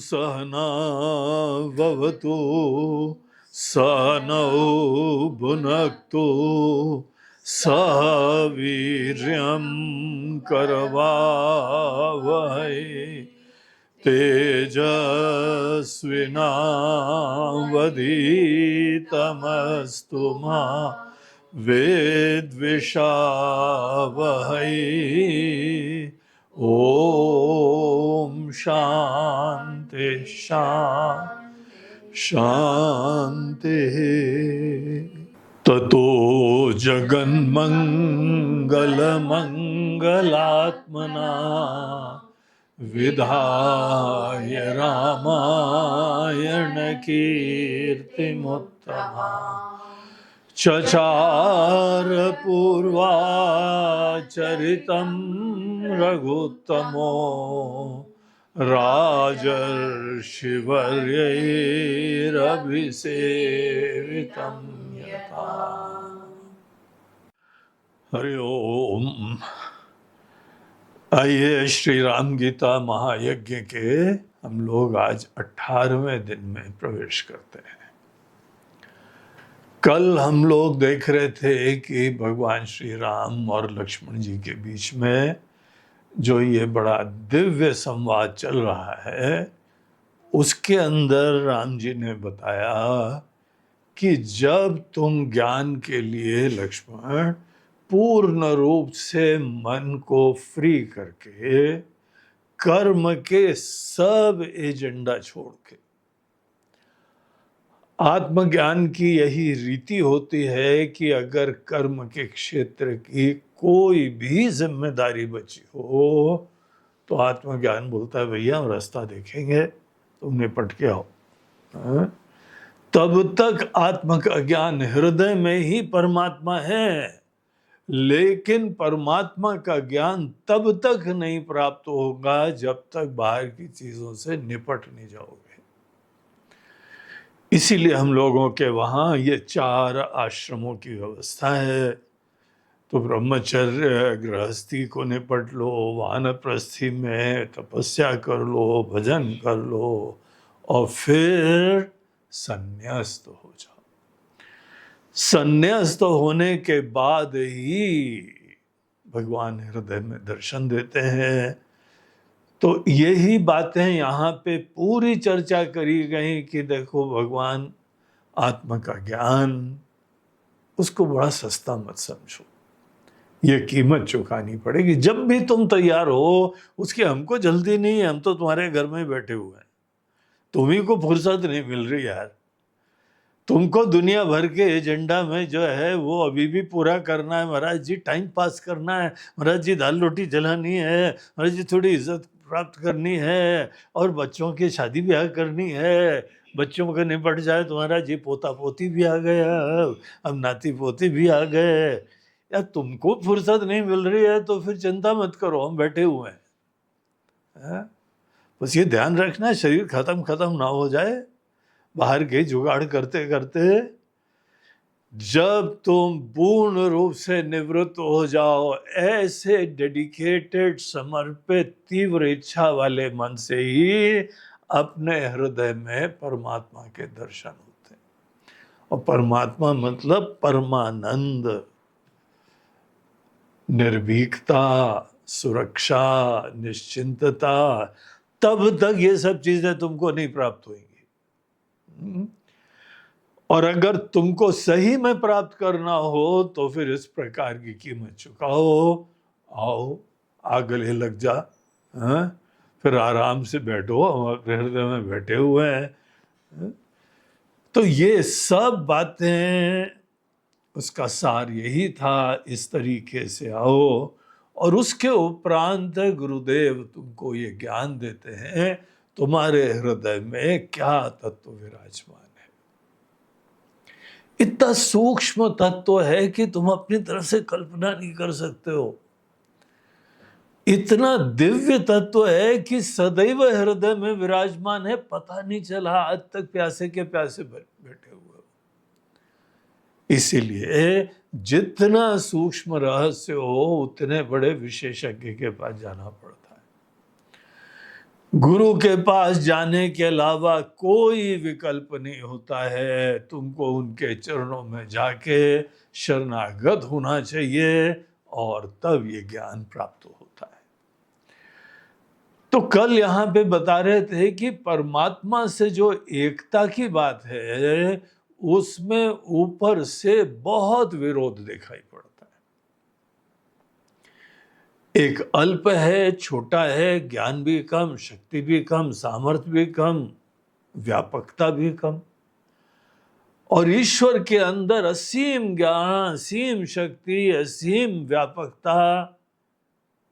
सहना भवतु सहनौ भुनक्तु सह वीर्यं करवावहै तेजस्विनावधीतमस्तु मा विद्विषावहै। ओम शांति शांति। ततो जगन्मंगलमंगलात्मना विधाय रामायण कीर्तिमुत्तमा चचार पूर्वाचरितं रघुत्तमो राजर्षिवर्यैरभिसेवितं यथा। हरि ओम। आइए श्री राम गीता महायज्ञ के हम लोग आज 18वें दिन में प्रवेश करते हैं। कल हम लोग देख रहे थे कि भगवान श्री राम और लक्ष्मण जी के बीच में जो ये बड़ा दिव्य संवाद चल रहा है, उसके अंदर राम जी ने बताया कि जब तुम ज्ञान के लिए लक्ष्मण पूर्ण रूप से मन को फ्री करके कर्म के सब एजेंडा छोड़ के, आत्मज्ञान की यही रीति होती है कि अगर कर्म के क्षेत्र की कोई भी जिम्मेदारी बची हो तो आत्मज्ञान बोलता है भैया हम रास्ता देखेंगे, तुम निपट के आओ। तब तक आत्म का ज्ञान हृदय में ही परमात्मा है, लेकिन परमात्मा का ज्ञान तब तक नहीं प्राप्त होगा जब तक बाहर की चीजों से निपट नहीं जाओगे। इसीलिए हम लोगों के वहाँ ये 4 आश्रमों की व्यवस्था है। तो ब्रह्मचर्य गृहस्थी को निपट लो, वानप्रस्थी में तपस्या कर लो, भजन कर लो और फिर संन्यास्त हो जाओ। संन्यास्त होने के बाद ही भगवान हृदय में दर्शन देते हैं। तो यही बातें यहाँ पे पूरी चर्चा करी गई कि देखो भगवान आत्मा का ज्ञान, उसको बड़ा सस्ता मत समझो, ये कीमत चुकानी पड़ेगी। जब भी तुम तैयार हो, उसकी हमको जल्दी नहीं है, हम तो तुम्हारे घर में बैठे हुए हैं, तुम्ही को फुर्सत नहीं मिल रही यार। तुमको दुनिया भर के एजेंडा में जो है वो अभी भी पूरा करना है महाराज जी, टाइम पास करना है महाराज जी, दाल रोटी जलानी है महाराज जी, थोड़ी इज्जत प्राप्त करनी है और बच्चों की शादी ब्याह करनी है। बच्चों का निपट जाए तो महाराज जी पोता पोती भी आ गया, अब नाती पोती भी आ गए। यार तुमको फुर्सत नहीं मिल रही है तो फिर चिंता मत करो, हम बैठे हुए हैं। बस ये ध्यान रखना शरीर खत्म ना हो जाए बाहर के जुगाड़ करते करते। जब तुम पूर्ण रूप से निवृत्त हो जाओ, ऐसे डेडिकेटेड, समर्पित, तीव्र इच्छा वाले मन से ही अपने हृदय में परमात्मा के दर्शन होते हैं। और परमात्मा मतलब परमानंद, निर्भीकता, सुरक्षा, निश्चिंतता। तब तक ये सब चीजें तुमको नहीं प्राप्त हुई। और अगर तुमको सही में प्राप्त करना हो तो फिर इस प्रकार की कीमत चुकाओ। आओ गले लग जा, फिर आराम से बैठो, हम अपने हृदय में बैठे हुए हैं। तो ये सब बातें, उसका सार यही था, इस तरीके से आओ। और उसके उपरांत गुरुदेव तुमको ये ज्ञान देते हैं तुम्हारे हृदय में क्या तत्व विराजमान है। इतना सूक्ष्म तत्व है कि तुम अपनी तरफ से कल्पना नहीं कर सकते हो। इतना दिव्य तत्व है कि सदैव हृदय में विराजमान है, पता नहीं चला आज तक प्यासे के प्यासे बैठे हुए हो। इसीलिए जितना सूक्ष्म रहस्य हो उतने बड़े विशेषज्ञ के पास जाना पड़ता है। गुरु के पास जाने के अलावा कोई विकल्प नहीं होता है। तुमको उनके चरणों में जाके शरणागत होना चाहिए और तब ये ज्ञान प्राप्त होता है। तो कल यहाँ पे बता रहे थे कि परमात्मा से जो एकता की बात है उसमें ऊपर से बहुत विरोध दिखाई पड़ता है। एक अल्प है, छोटा है, ज्ञान भी कम, शक्ति भी कम, सामर्थ्य भी कम, व्यापकता भी कम, और ईश्वर के अंदर असीम ज्ञान, असीम शक्ति, असीम व्यापकता,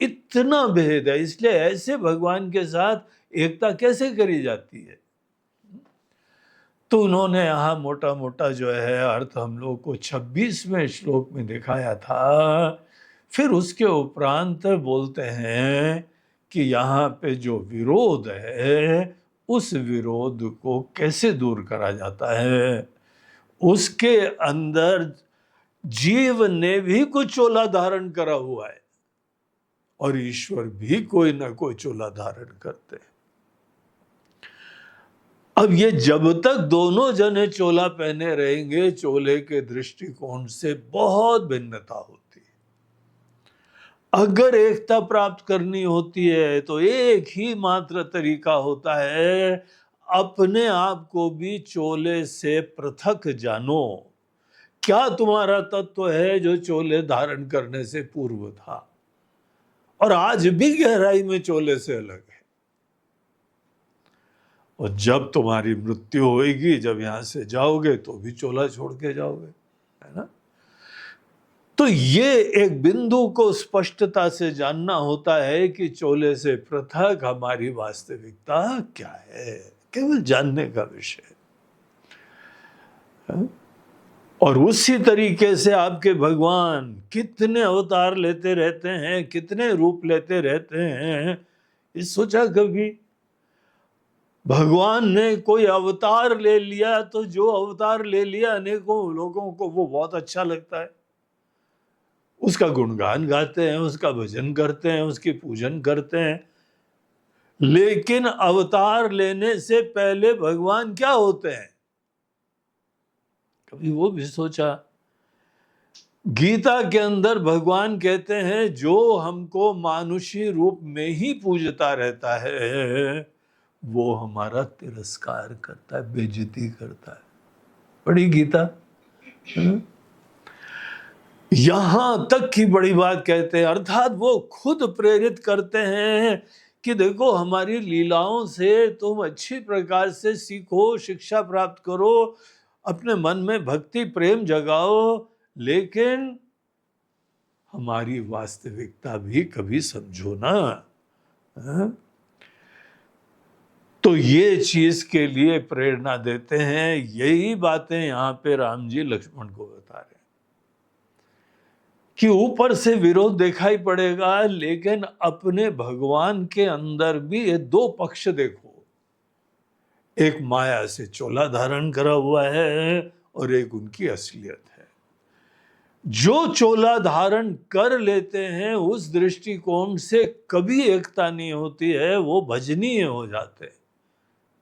इतना भेद है। इसलिए ऐसे भगवान के साथ एकता कैसे करी जाती है? तो उन्होंने यहां मोटा मोटा जो है अर्थ हम लोग को 26वें श्लोक में दिखाया था। फिर उसके उपरांत बोलते हैं कि यहाँ पे जो विरोध है उस विरोध को कैसे दूर करा जाता है। उसके अंदर जीव ने भी कुछ चोला धारण करा हुआ है और ईश्वर भी कोई ना कोई चोला धारण करते हैं। अब ये जब तक दोनों जने चोला पहने रहेंगे, चोले के दृष्टिकोण से बहुत भिन्नता होती है। अगर एकता प्राप्त करनी होती है तो एक ही मात्र तरीका होता है, अपने आप को भी चोले से पृथक जानो। क्या तुम्हारा तत्व है जो चोले धारण करने से पूर्व था और आज भी गहराई में चोले से अलग है। और जब तुम्हारी मृत्यु होगी, जब यहां से जाओगे तो भी चोला छोड़ के जाओगे, है ना? तो ये एक बिंदु को स्पष्टता से जानना होता है कि चोले से पृथक हमारी वास्तविकता क्या है, केवल जानने का विषय है। और उसी तरीके से आपके भगवान कितने अवतार लेते रहते हैं, कितने रूप लेते रहते हैं, ये सोचा कभी? भगवान ने कोई अवतार ले लिया तो जो अवतार ले लिया अनेकों लोगों को वो बहुत अच्छा लगता है, उसका गुणगान गाते हैं, उसका भजन करते हैं, उसकी पूजन करते हैं। लेकिन अवतार लेने से पहले भगवान क्या होते हैं, कभी वो भी सोचा? गीता के अंदर भगवान कहते हैं जो हमको मानुषी रूप में ही पूजता रहता है वो हमारा तिरस्कार करता है, बेइज्जती करता है। बड़ी गीता, यहां तक की बड़ी बात कहते हैं, अर्थात वो खुद प्रेरित करते हैं कि देखो हमारी लीलाओं से तुम अच्छी प्रकार से सीखो, शिक्षा प्राप्त करो, अपने मन में भक्ति प्रेम जगाओ, लेकिन हमारी वास्तविकता भी कभी समझो ना। है? तो ये चीज के लिए प्रेरणा देते हैं। यही बातें यहां पे राम जी लक्ष्मण को बता रहे हैं कि ऊपर से विरोध दिखाई पड़ेगा, लेकिन अपने भगवान के अंदर भी ये दो पक्ष देखो। एक माया से चोला धारण करा हुआ है और एक उनकी असलियत है। जो चोला धारण कर लेते हैं उस दृष्टिकोण से कभी एकता नहीं होती है, वो भजनीय हो जाते,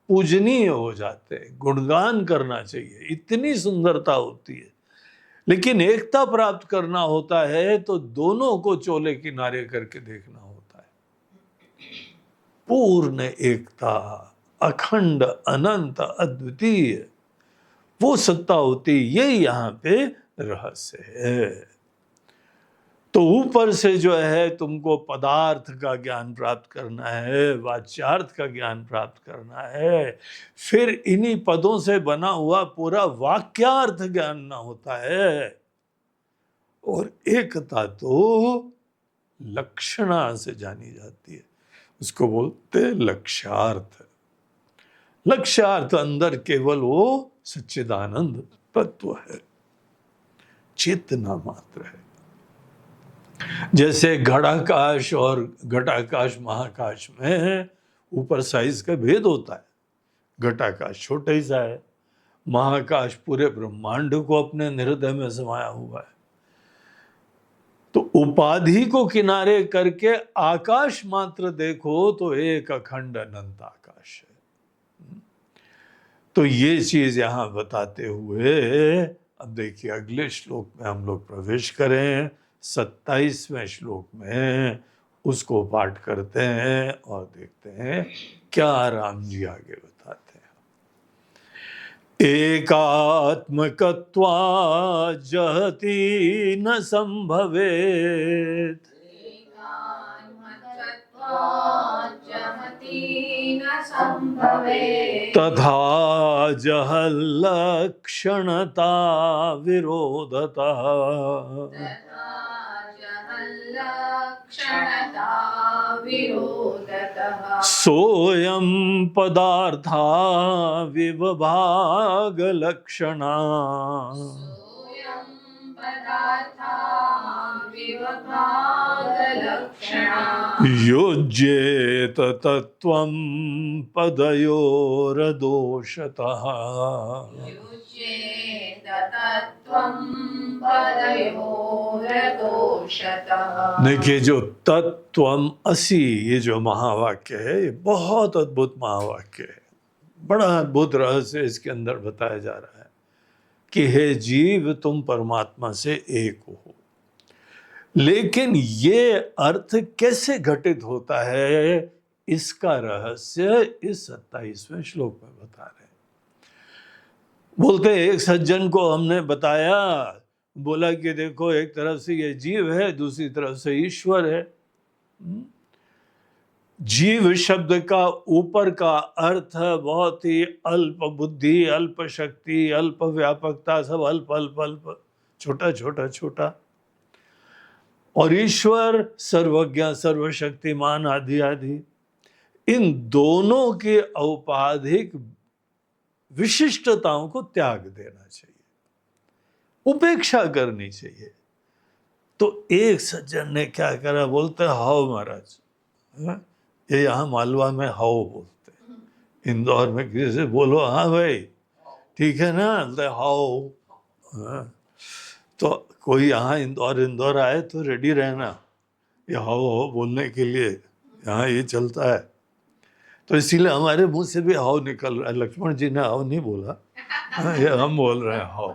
पूजनीय हो जाते, गुणगान करना चाहिए, इतनी सुंदरता होती है। लेकिन एकता प्राप्त करना होता है तो दोनों को चोले किनारे करके देखना होता है। पूर्ण एकता, अखंड, अनंत, अद्वितीय वो सत्ता होती, ये यहाँ पे रहस्य है। तो ऊपर से जो है तुमको पदार्थ का ज्ञान प्राप्त करना है, वाच्यार्थ का ज्ञान प्राप्त करना है, फिर इन्हीं पदों से बना हुआ पूरा वाक्यार्थ जानना होता है। और एकता तो लक्षणा से जानी जाती है, उसको बोलते हैं लक्ष्यार्थ। लक्ष्यार्थ अंदर केवल वो सच्चिदानंद तत्व है, चेतना मात्र है। जैसे घटाकाश और घटाकाश महाकाश में ऊपर साइज का भेद होता है। घटाकाश छोटा ही सा है, महाकाश पूरे ब्रह्मांड को अपने हृदय में समाया हुआ है। तो उपाधि को किनारे करके आकाश मात्र देखो तो एक अखंड अनंत आकाश है। तो ये चीज यहां बताते हुए अब देखिए अगले श्लोक में हम लोग प्रवेश करें, 27वें श्लोक में उसको पाठ करते हैं और देखते हैं क्या राम जी आगे बताते हैं। एकात्मकत्वा जहति न संभवेत तथा जहल्लक्षणता विरोधतः सोऽयं पदार्था विभागलक्षणा युज्येत तत्त्वं पदयोरदोषतः। देखिए जो तत्त्वम असि, ये जो महावाक्य है ये बहुत अद्भुत महावाक्य है, बड़ा अद्भुत रहस्य इसके अंदर बताया जा रहा है कि हे जीव तुम परमात्मा से एक हो। लेकिन ये अर्थ कैसे घटित होता है इसका रहस्य इस 27वें श्लोक में बता रहे हैं। बोलते एक सज्जन को हमने बताया, बोला कि देखो एक तरफ से ये जीव है, दूसरी तरफ से ईश्वर है। जीव शब्द का ऊपर का अर्थ बहुत ही अल्प बुद्धि, अल्प शक्ति, अल्प व्यापकता, सब अल्प अल्प अल्प, छोटा छोटा छोटा। और ईश्वर सर्वज्ञ, सर्वशक्तिमान, आदि आदि। इन दोनों की औपाधिक विशिष्टताओं को त्याग देना चाहिए, उपेक्षा करनी चाहिए। तो एक सज्जन ने क्या करा, बोलते हाउ महाराज, ये यहाँ मालवा में हाउ बोलते हैं, इंदौर में किसी से बोलो हाँ भाई ठीक है ना, हाउ। तो कोई यहाँ इंदौर आए तो रेडी रहना, ये हाउ हाउ बोलने के लिए, यहाँ ये चलता है। तो इसीलिए हमारे मुंह से भी हाउ निकल रहा है। लक्ष्मण जी ने हाउ नहीं बोला, ये हम बोल रहे हैं हाउ।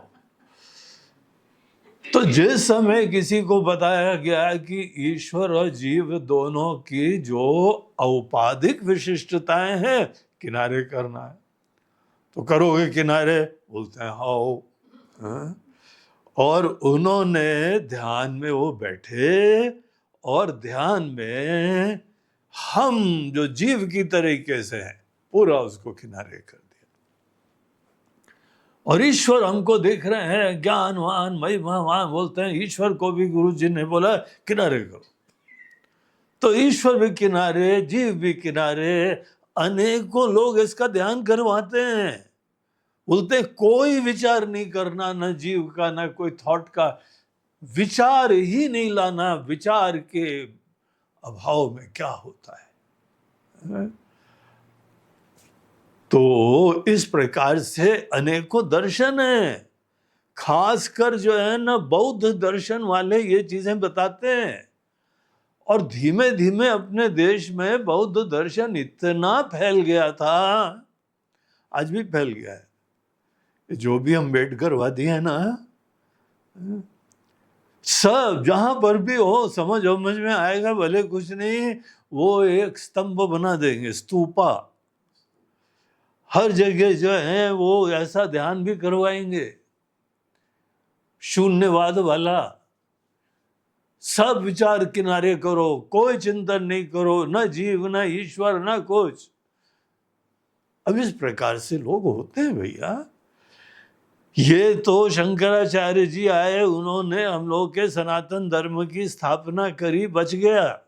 तो जिस समय किसी को बताया गया कि ईश्वर और जीव दोनों की जो औपाधिक विशिष्टताएं हैं किनारे करना है, तो करोगे किनारे, बोलते हैं हाउ। और उन्होंने ध्यान में वो बैठे और ध्यान में हम जो जीव की तरीके से हैं पूरा उसको किनारे कर दिया। और ईश्वर हमको देख रहे हैं, ज्ञानवान महिमावान, बोलते हैं ईश्वर को भी गुरु जी ने बोला किनारे करो। तो ईश्वर भी किनारे, जीव भी किनारे, अनेकों लोग इसका ध्यान करवाते हैं। बोलते कोई विचार नहीं करना, न जीव का न कोई थॉट का, विचार ही नहीं लाना, विचार के अभाव में क्या होता है। तो इस प्रकार से अनेकों दर्शन हैं, खासकर जो है ना बौद्ध दर्शन वाले ये चीजें बताते हैं। और धीमे धीमे अपने देश में बौद्ध दर्शन इतना फैल गया था, आज भी फैल गया है। जो भी अम्बेडकरवादी है ना, सब जहां पर भी हो, समझ में आएगा भले कुछ नहीं, वो एक स्तंभ बना देंगे, स्तूपा। हर जगह जो है वो ऐसा ध्यान भी करवाएंगे, शून्यवाद वाला। सब विचार किनारे करो, कोई चिंतन नहीं करो, न जीव न ईश्वर न कुछ। अब इस प्रकार से लोग होते हैं भैया। ये तो शंकराचार्य जी आए, उन्होंने हम लोग के सनातन धर्म की स्थापना करी, बच गया।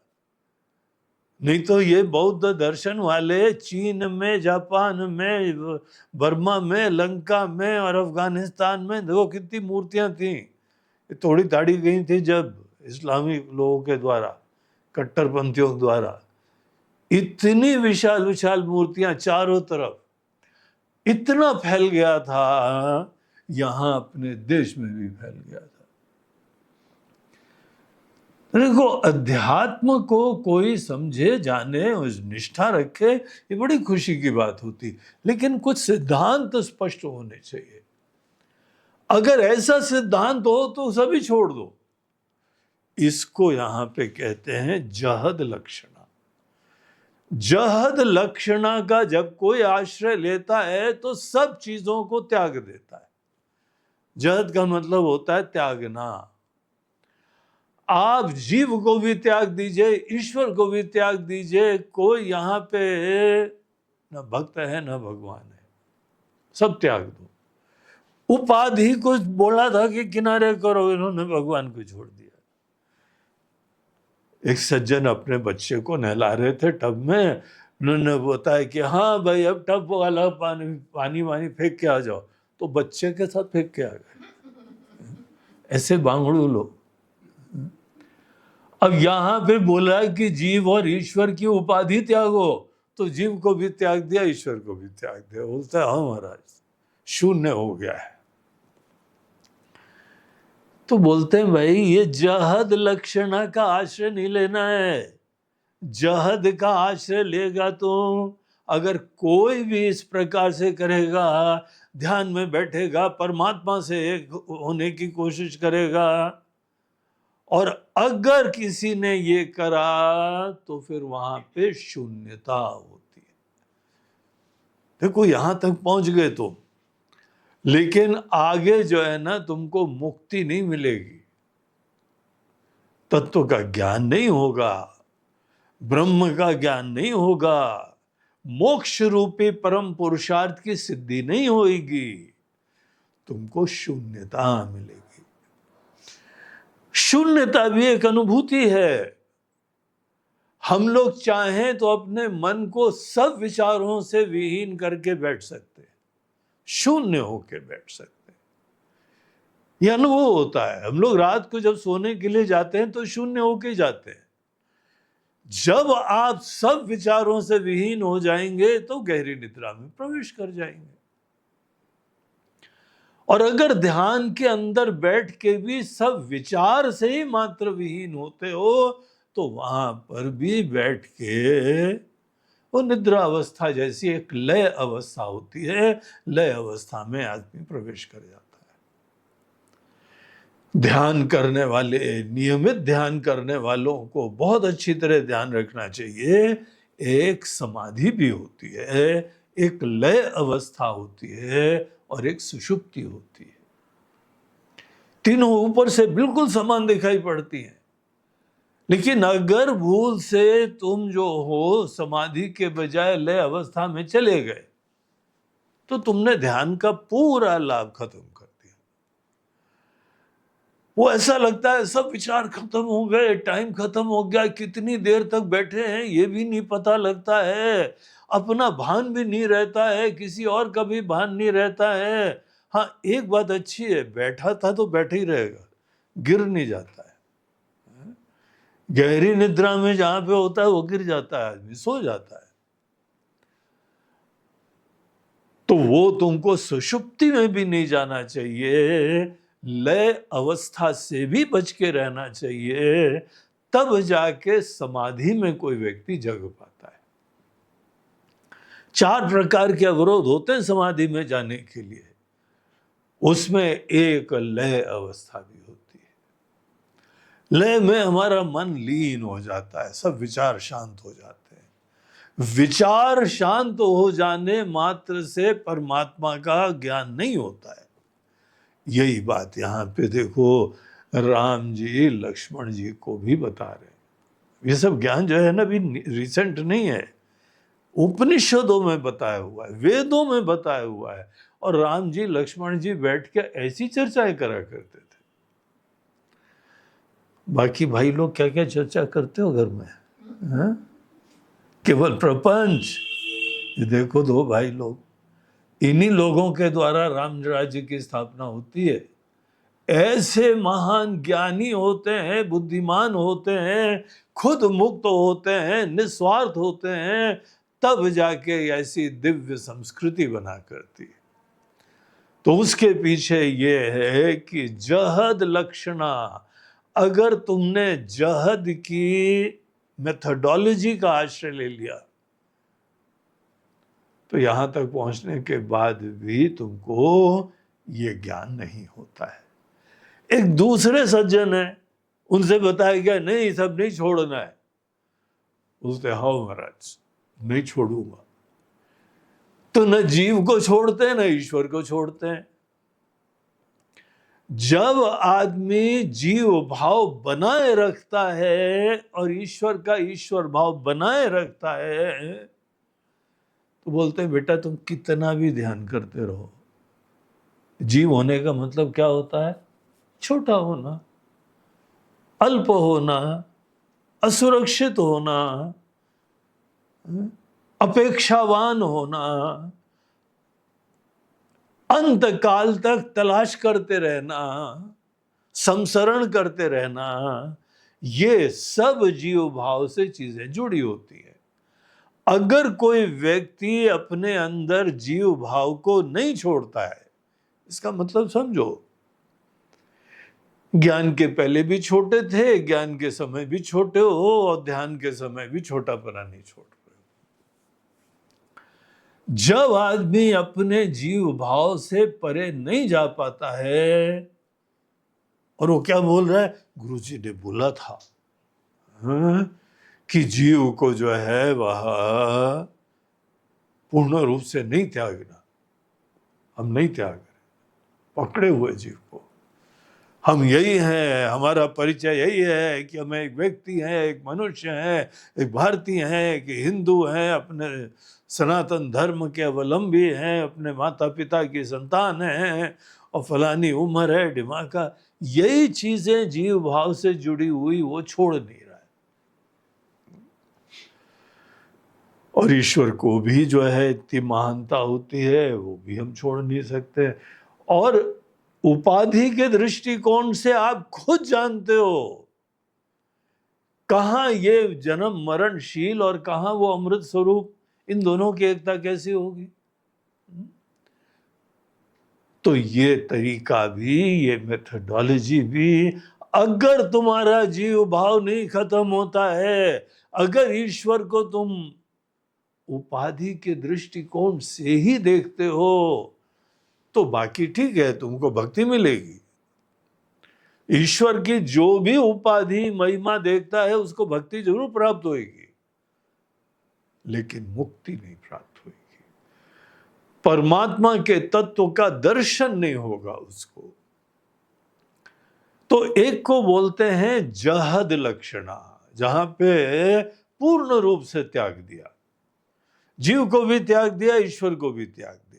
नहीं तो ये बौद्ध दर्शन वाले चीन में, जापान में, बर्मा में, लंका में और अफगानिस्तान में देखो कितनी मूर्तियां थी, थोड़ी दाढ़ी गई थी जब इस्लामी लोगों के द्वारा, कट्टरपंथियों द्वारा। इतनी विशाल विशाल मूर्तियां चारों तरफ, इतना फैल गया था, यहां अपने देश में भी फैल गया था। देखो, अध्यात्म को कोई समझे, जाने, उस निष्ठा रखे, ये बड़ी खुशी की बात होती, लेकिन कुछ सिद्धांत स्पष्ट होने चाहिए। अगर ऐसा सिद्धांत हो तो सभी छोड़ दो। इसको यहां पे कहते हैं जहद लक्षणा। जहद लक्षणा का जब कोई आश्रय लेता है तो सब चीजों को त्याग देता है। जहद का मतलब होता है त्यागना। आप जीव को भी त्याग दीजिए, ईश्वर को भी त्याग दीजिए, कोई यहां पे न भक्त है न भगवान है, सब त्याग दो। उपाधि को बोला था कि किनारे करो, इन्होंने भगवान को छोड़ दिया। एक सज्जन अपने बच्चे को नहला रहे थे टब में, उन्होंने बताया कि हाँ भाई अब टब वाला पानी वानी फेंक के आ जाओ, तो बच्चे के साथ फेंक के आ गए। ऐसे बांगड़ू लोग। अब यहां पे बोला कि जीव और ईश्वर की उपाधि त्यागो, तो जीव को भी त्याग दिया, ईश्वर को भी त्याग दिया। बोलता है हाँ महाराज, शून्य हो गया है। तो बोलते हैं भाई ये जहद लक्षणा का आश्रय नहीं लेना है। जहद का आश्रय लेगा तो अगर कोई भी इस प्रकार से करेगा, ध्यान में बैठेगा, परमात्मा से एक होने की कोशिश करेगा, और अगर किसी ने ये करा तो फिर वहां पे शून्यता होती है। देखो यहां तक पहुंच गए तो, लेकिन आगे जो है ना, तुमको मुक्ति नहीं मिलेगी, तत्व का ज्ञान नहीं होगा, ब्रह्म का ज्ञान नहीं होगा, मोक्ष रूपी परम पुरुषार्थ की सिद्धि नहीं होगी, तुमको शून्यता मिलेगी। शून्यता भी एक अनुभूति है। हम लोग चाहें तो अपने मन को सब विचारों से विहीन करके बैठ सकते हैं, शून्य होके बैठ सकते हैं। यह अनुभव होता है। हम लोग रात को जब सोने के लिए जाते हैं तो शून्य होके जाते हैं। जब आप सब विचारों से विहीन हो जाएंगे तो गहरी निद्रा में प्रवेश कर जाएंगे। और अगर ध्यान के अंदर बैठ के भी सब विचार से ही मात्र विहीन होते हो तो वहां पर भी बैठ के वो निद्रा अवस्था जैसी एक लय अवस्था होती है, लय अवस्था में आदमी प्रवेश कर जाता है। ध्यान करने वाले, नियमित ध्यान करने वालों को बहुत अच्छी तरह ध्यान रखना चाहिए। एक समाधि भी होती है, एक लय अवस्था होती है, और एक सुषुप्ति होती है। तीनों ऊपर से बिल्कुल समान दिखाई पड़ती हैं, लेकिन अगर भूल से तुम जो हो समाधि के बजाय लय अवस्था में चले गए तो तुमने ध्यान का पूरा लाभ खत्म कर दिया। वो ऐसा लगता है सब विचार खत्म हो गए, टाइम खत्म हो गया, कितनी देर तक बैठे हैं ये भी नहीं पता लगता है, अपना भान भी नहीं रहता है, किसी और का भी भान नहीं रहता है। हाँ, एक बात अच्छी है, बैठा था तो बैठे ही रहेगा, गिर नहीं जाता है। गहरी निद्रा में जहां पे होता है वो गिर जाता है, आदमी सो जाता है। तो वो तुमको सुषुप्ति में भी नहीं जाना चाहिए, लय अवस्था से भी बच के रहना चाहिए, तब जाके समाधि में कोई व्यक्ति जग पाता है। 4 प्रकार के अवरोध होते हैं समाधि में जाने के लिए, उसमें एक लय अवस्था भी होती है। लय में हमारा मन लीन हो जाता है, सब विचार शांत हो जाते हैं। विचार शांत हो जाने मात्र से परमात्मा का ज्ञान नहीं होता है। यही बात यहां पे देखो राम जी लक्ष्मण जी को भी बता रहे हैं। ये सब ज्ञान जो है ना भी रिसेंट नहीं है, उपनिषदों में बताया हुआ है, वेदों में बताया हुआ है, और राम जी लक्ष्मण जी बैठ के ऐसी चर्चाएं करा करते थे। बाकी भाई लोग क्या क्या चर्चा करते हो घर में, हाँ? केवल प्रपंच। ये देखो 2 भाई लोग, इन्हीं लोगों के द्वारा राम राज्य की स्थापना होती है। ऐसे महान ज्ञानी होते हैं, बुद्धिमान होते हैं, खुद मुक्त होते हैं, निस्वार्थ होते हैं, तब जाके ऐसी दिव्य संस्कृति बना करती है। तो उसके पीछे ये है कि जहद लक्षणा, अगर तुमने जहद की मेथोडोलॉजी का आश्रय ले लिया तो यहां तक पहुंचने के बाद भी तुमको ये ज्ञान नहीं होता है। एक दूसरे सज्जन है, उनसे बताया गया नहीं सब नहीं छोड़ना है, उसने हाँ महाराज नहीं छोड़ूंगा। तो न जीव को छोड़ते हैं न ईश्वर को छोड़ते हैं। जब आदमी जीव भाव बनाए रखता है और ईश्वर का ईश्वर भाव बनाए रखता है तो बोलते हैं बेटा तुम कितना भी ध्यान करते रहो। जीव होने का मतलब क्या होता है? छोटा होना, अल्प होना, असुरक्षित होना, अपेक्षावान होना, अंत काल तक तलाश करते रहना, संसरण करते रहना, ये सब जीव भाव से चीजें जुड़ी होती है। अगर कोई व्यक्ति अपने अंदर जीव भाव को नहीं छोड़ता है, इसका मतलब समझो, ज्ञान के पहले भी छोटे थे, ज्ञान के समय भी छोटे हो और ध्यान के समय भी छोटापना नहीं छोड़ रहे। जब आदमी अपने जीव भाव से परे नहीं जा पाता है, और वो क्या बोल रहा है, गुरुजी ने बोला था कि जीव को जो है वह पूर्ण रूप से नहीं त्यागना। हम नहीं त्याग रहे, पकड़े हुए जीव को। हम यही हैं, हमारा परिचय यही है कि हम एक व्यक्ति हैं, एक मनुष्य हैं, एक भारतीय हैं, एक हिंदू हैं, अपने सनातन धर्म के अवलंबी हैं, अपने माता पिता की संतान हैं और फलानी उम्र है ढिमाका। यही चीजें जीव भाव से जुड़ी हुई वो छोड़ नहीं रहा है। और ईश्वर को भी जो है इतनी महानता होती है वो भी हम छोड़ नहीं सकते। और उपाधि के दृष्टिकोण से आप खुद जानते हो कहां ये जन्म मरणशील और कहां वो अमृत स्वरूप, इन दोनों की एकता कैसी होगी। तो ये तरीका भी, ये मेथोडोलॉजी भी, अगर तुम्हारा जीव भाव नहीं खत्म होता है, अगर ईश्वर को तुम उपाधि के दृष्टिकोण से ही देखते हो तो बाकी ठीक है, तुमको भक्ति मिलेगी। ईश्वर की जो भी उपाधि महिमा देखता है उसको भक्ति जरूर प्राप्त होगी, लेकिन मुक्ति नहीं प्राप्त होगी। परमात्मा के तत्व का दर्शन नहीं होगा उसको। तो एक को बोलते हैं जहद लक्षणा, जहां पे पूर्ण रूप से त्याग दिया, जीव को भी त्याग दिया, ईश्वर को भी त्याग दिया।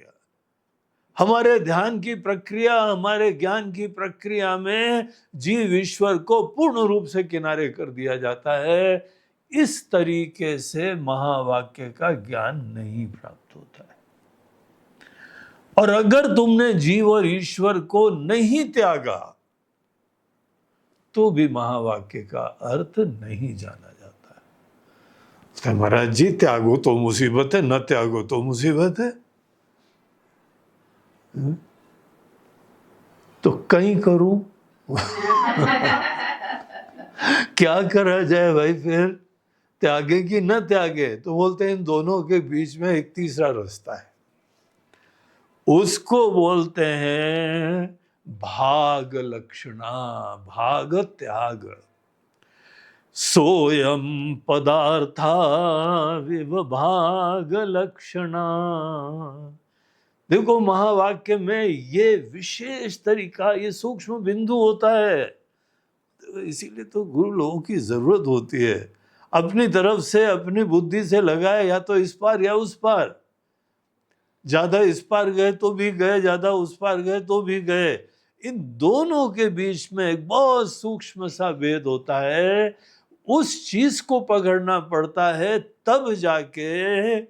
हमारे ध्यान की प्रक्रिया, हमारे ज्ञान की प्रक्रिया में जीव ईश्वर को पूर्ण रूप से किनारे कर दिया जाता है। इस तरीके से महावाक्य का ज्ञान नहीं प्राप्त होता है। और अगर तुमने जीव और ईश्वर को नहीं त्यागा तो भी महावाक्य का अर्थ नहीं जाना जाता है। महाराज जी त्यागो तो मुसीबत है, न त्यागो तो मुसीबत है। तो कहीं करूं क्या करा जाए भाई, फिर त्यागे कि न त्यागे। तो बोलते हैं इन दोनों के बीच में एक तीसरा रास्ता है, उसको बोलते हैं भाग लक्षणा, भाग त्याग। सोयम पदार्था विभाग लक्षणा। देखो महावाक्य में ये विशेष तरीका, ये सूक्ष्म बिंदु होता है। इसीलिए तो गुरु लोगों की जरूरत होती है। अपनी तरफ से, अपनी बुद्धि से लगाए या तो इस पार या उस पार। ज्यादा इस पार गए तो भी गए, ज्यादा उस पार गए तो भी गए। इन दोनों के बीच में एक बहुत सूक्ष्म सा भेद होता है। उस चीज को पकड़ना पड़ता है, तब जाके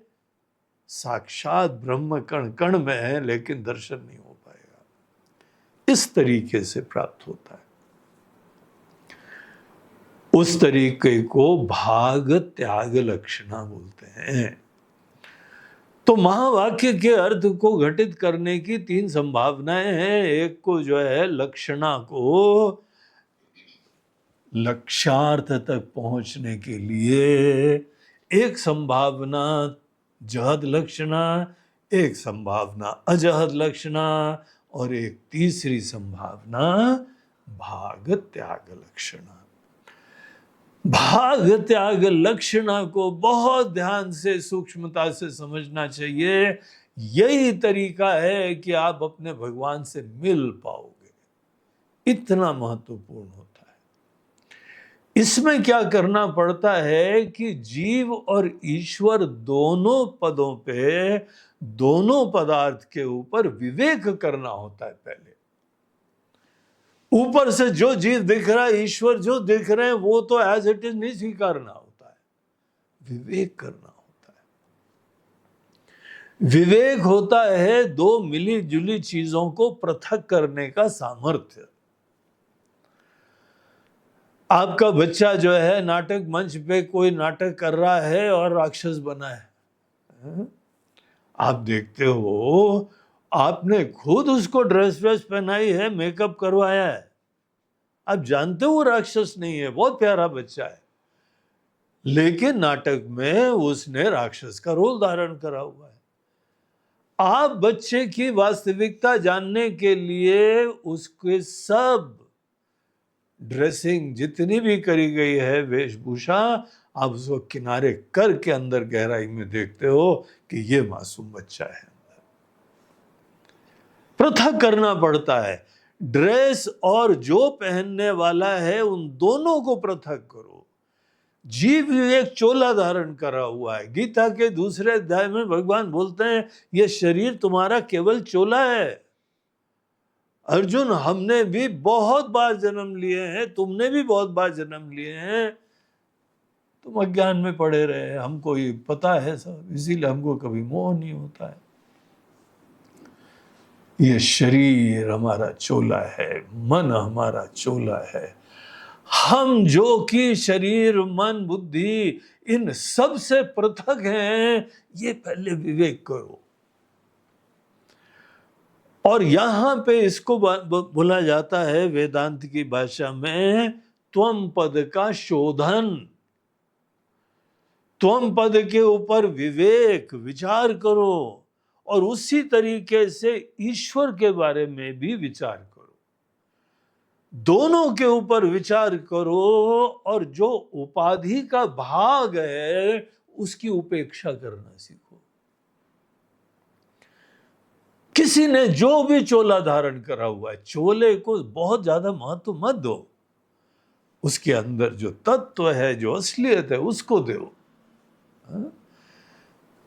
साक्षात ब्रह्म कण कण में है, लेकिन दर्शन नहीं हो पाएगा। इस तरीके से प्राप्त होता है। उस तरीके को भाग त्याग लक्षणा बोलते हैं। तो महावाक्य के अर्थ को घटित करने की तीन संभावनाएं हैं। एक को जो है लक्षणा को लक्ष्यार्थ तक पहुंचने के लिए एक संभावना जहद लक्षणा, एक संभावना अजहद लक्षणा और एक तीसरी संभावना भाग त्याग लक्षणा। भाग त्याग लक्षणा को बहुत ध्यान से सूक्ष्मता से समझना चाहिए। यही तरीका है कि आप अपने भगवान से मिल पाओगे, इतना महत्वपूर्ण होता है। इसमें क्या करना पड़ता है कि जीव और ईश्वर दोनों पदों पे, दोनों पदार्थ के ऊपर विवेक करना होता है। पहले ऊपर से जो जीव दिख रहा है, ईश्वर जो दिख रहे हैं, वो तो एज इट इज नहीं स्वीकारना होता है, विवेक करना होता है। विवेक होता है दो मिली जुली चीजों को पृथक करने का सामर्थ्य। आपका बच्चा जो है नाटक मंच पे कोई नाटक कर रहा है और राक्षस बना है, आप देखते हो, आपने खुद उसको ड्रेस व्रेस पहनाई है, मेकअप करवाया है, आप जानते हो वो राक्षस नहीं है, बहुत प्यारा बच्चा है, लेकिन नाटक में उसने राक्षस का रोल धारण करा हुआ है। आप बच्चे की वास्तविकता जानने के लिए उसके सब ड्रेसिंग जितनी भी करी गई है, वेशभूषा, आप उसको किनारे करके अंदर गहराई में देखते हो कि ये मासूम बच्चा है। पृथक करना पड़ता है। ड्रेस और जो पहनने वाला है, उन दोनों को पृथक करो। जीव एक चोला धारण करा हुआ है। गीता के दूसरे अध्याय में भगवान बोलते हैं, यह शरीर तुम्हारा केवल चोला है। अर्जुन, हमने भी बहुत बार जन्म लिए हैं, तुमने भी बहुत बार जन्म लिए हैं, तुम अज्ञान में पड़े रहे, हमको ये पता है सब, इसीलिए हमको कभी मोह नहीं होता है। ये शरीर हमारा चोला है, मन हमारा चोला है। हम जो कि शरीर मन बुद्धि इन सब से पृथक हैं, ये पहले विवेक करो। और यहां पे इसको बोला जाता है वेदांत की भाषा में त्वम पद का शोधन। त्वम पद के ऊपर विवेक विचार करो और उसी तरीके से ईश्वर के बारे में भी विचार करो। दोनों के ऊपर विचार करो और जो उपाधि का भाग है उसकी उपेक्षा करना सीखो। किसी ने जो भी चोला धारण करा हुआ है, चोले को बहुत ज्यादा महत्व मत दो, उसके अंदर जो तत्व है, जो असलियत है, उसको दो।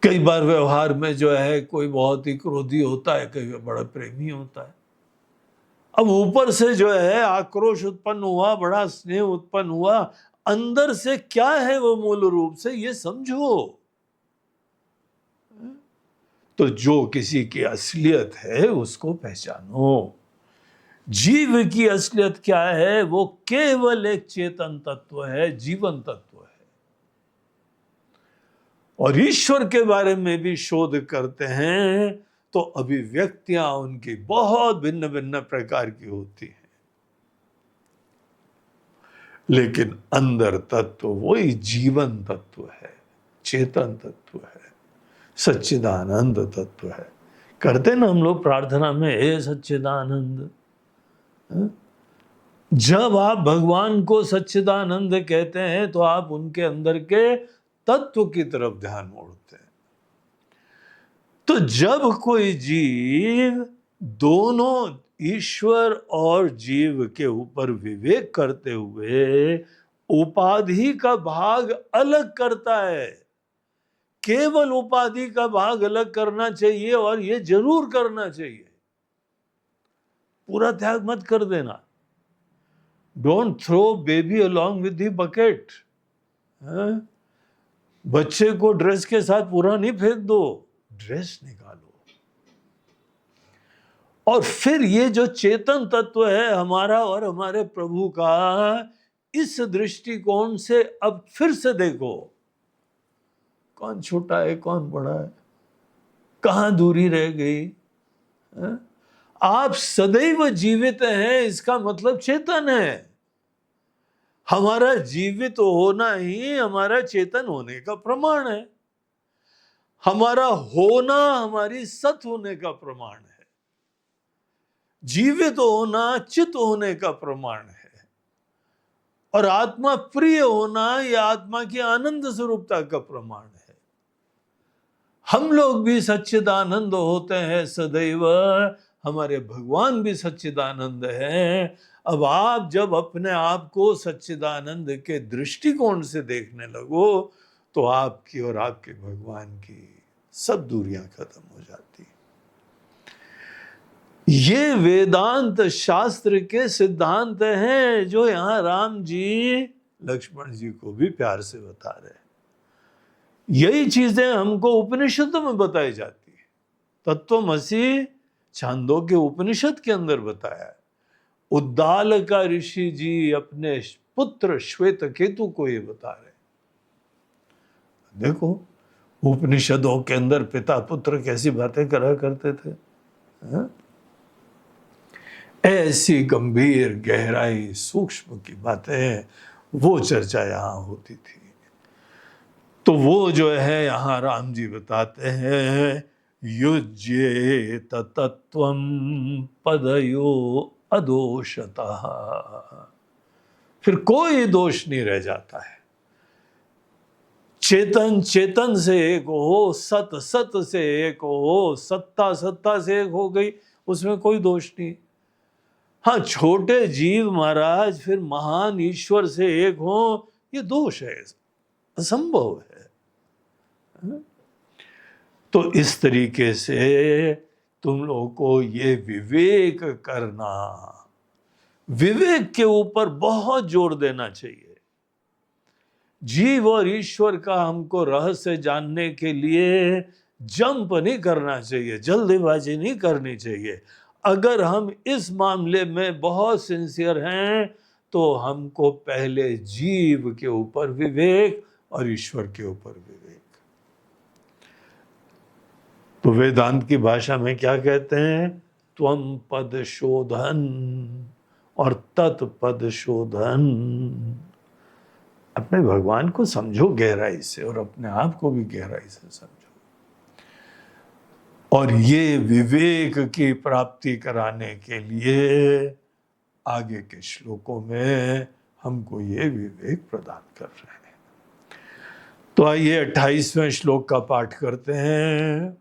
कई बार व्यवहार में जो है कोई बहुत ही क्रोधी होता है, कई बड़ा प्रेमी होता है। अब ऊपर से जो है आक्रोश उत्पन्न हुआ, बड़ा स्नेह उत्पन्न हुआ, अंदर से क्या है वो मूल रूप से ये समझो। तो जो किसी की असलियत है उसको पहचानो। जीव की असलियत क्या है? वो केवल एक चेतन तत्व है, जीवन तत्व है। और ईश्वर के बारे में भी शोध करते हैं तो अभिव्यक्तियां उनकी बहुत भिन्न भिन्न प्रकार की होती हैं, लेकिन अंदर तत्व वही जीवन तत्व है, चेतन तत्व है, सच्चिदानंद तत्व है। करते ना हम लोग प्रार्थना में, हे सच्चिदानंद। जब आप भगवान को सच्चिदानंद कहते हैं तो आप उनके अंदर के तत्व की तरफ ध्यान मोड़ते हैं। तो जब कोई जीव दोनों ईश्वर और जीव के ऊपर विवेक करते हुए उपाधि का भाग अलग करता है, केवल उपाधि का भाग अलग करना चाहिए और ये जरूर करना चाहिए, पूरा त्याग मत कर देना। Don't throw baby along with the bucket. बच्चे को ड्रेस के साथ पूरा नहीं फेंक दो, ड्रेस निकालो। और फिर ये जो चेतन तत्व है हमारा और हमारे प्रभु का, इस दृष्टिकोण से अब फिर से देखो, कौन छोटा है, कौन बड़ा है, कहां दूरी रह गई। आप सदैव जीवित हैं, इसका मतलब चेतन है। हमारा जीवित होना ही हमारा चेतन होने का प्रमाण है। हमारा होना हमारी सत होने का प्रमाण है। जीवित होना चित होने का प्रमाण है। और आत्मा प्रिय होना यह आत्मा की आनंद स्वरूपता का प्रमाण है। हम लोग भी सच्चिदानंद होते हैं सदैव, हमारे भगवान भी सच्चिदानंद हैं। अब आप जब अपने आप को सच्चिदानंद के दृष्टिकोण से देखने लगो तो आपकी और आपके भगवान की सब दूरियां खत्म हो जाती। ये वेदांत शास्त्र के सिद्धांत हैं जो यहां राम जी लक्ष्मण जी को भी प्यार से बता रहे हैं। यही चीजें हमको उपनिषदों में बताई जाती है। तत्वमसि छांदोग्य उपनिषद के अंदर बताया है। उद्दाल का ऋषि जी अपने पुत्र श्वेतकेतु को ये बता रहे। देखो उपनिषदों के अंदर पिता पुत्र कैसी बातें करा करते थे, है? ऐसी गंभीर गहराई सूक्ष्म की बातें वो चर्चा यहां होती थी। तो वो जो है यहां राम जी बताते हैं, युज्ये तत्त्वं पदयो अदोषतः। फिर कोई दोष नहीं रह जाता है। चेतन चेतन से एक हो, सत सत से एक हो, सत्ता सत्ता से एक हो गई, उसमें कोई दोष नहीं। हाँ, छोटे जीव महाराज फिर महान ईश्वर से एक हो, ये दोष है, असंभव है। तो इस तरीके से तुम लोगों को ये विवेक करना, विवेक के ऊपर बहुत जोर देना चाहिए। जीव और ईश्वर का हमको रहस्य जानने के लिए जंप नहीं करना चाहिए, जल्दबाजी नहीं करनी चाहिए। अगर हम इस मामले में बहुत सिंसियर हैं तो हमको पहले जीव के ऊपर विवेक और ईश्वर के ऊपर विवेक। तो वेदांत की भाषा में क्या कहते हैं, त्वम पद शोधन और तत्पद शोधन। अपने भगवान को समझो गहराई से और अपने आप को भी गहराई से समझो। और ये विवेक की प्राप्ति कराने के लिए आगे के श्लोकों में हमको ये विवेक प्रदान कर रहे हैं। तो आइए 28वें श्लोक का पाठ करते हैं।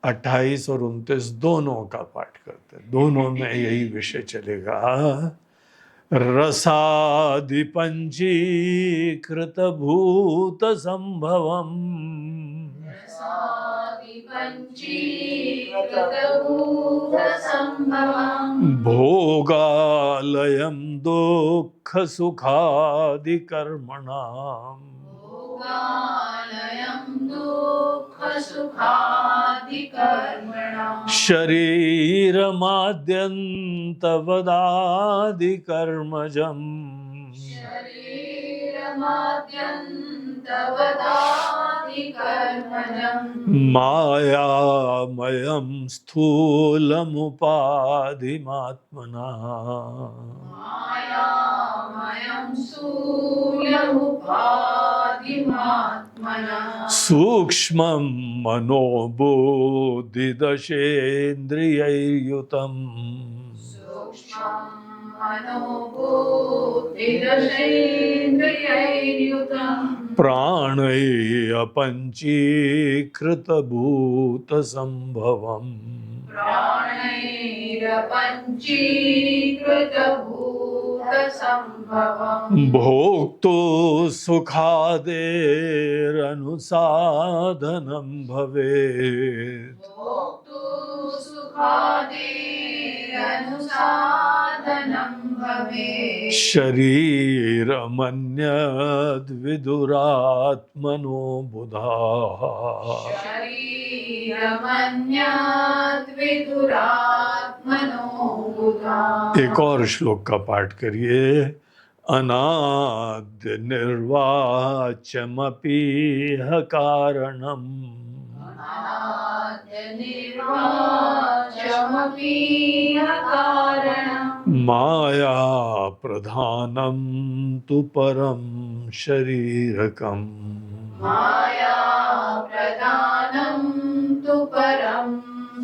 28 और 29 दोनों का पाठ करते हैं। दोनों में यही विषय चलेगा। रसादि पंचीकृत भूत संभवम् भोगालयं दुःख सुखादि कर्मणाम् शरीरमाद्यन्तवदादि कर्मजम् मायामयं स्थूलमुपाधिमात्मना सूक्ष्मं मनोबुद्धिदशेन्द्रियैर्युतम् प्राणैः अपञ्चीकृत संभवम् भोक्तु सुखादेरनुसाधनं भवेत् शरीरमन्यद्विदुरात्मनो बुधाः। एक और श्लोक का पाठ करिए। अनाद्य निर्वाच्यमपि कारणम् निर्वाचमपि न कारणम् माया प्रधानं तु परं शरीरकम् माया प्रधानं तु परं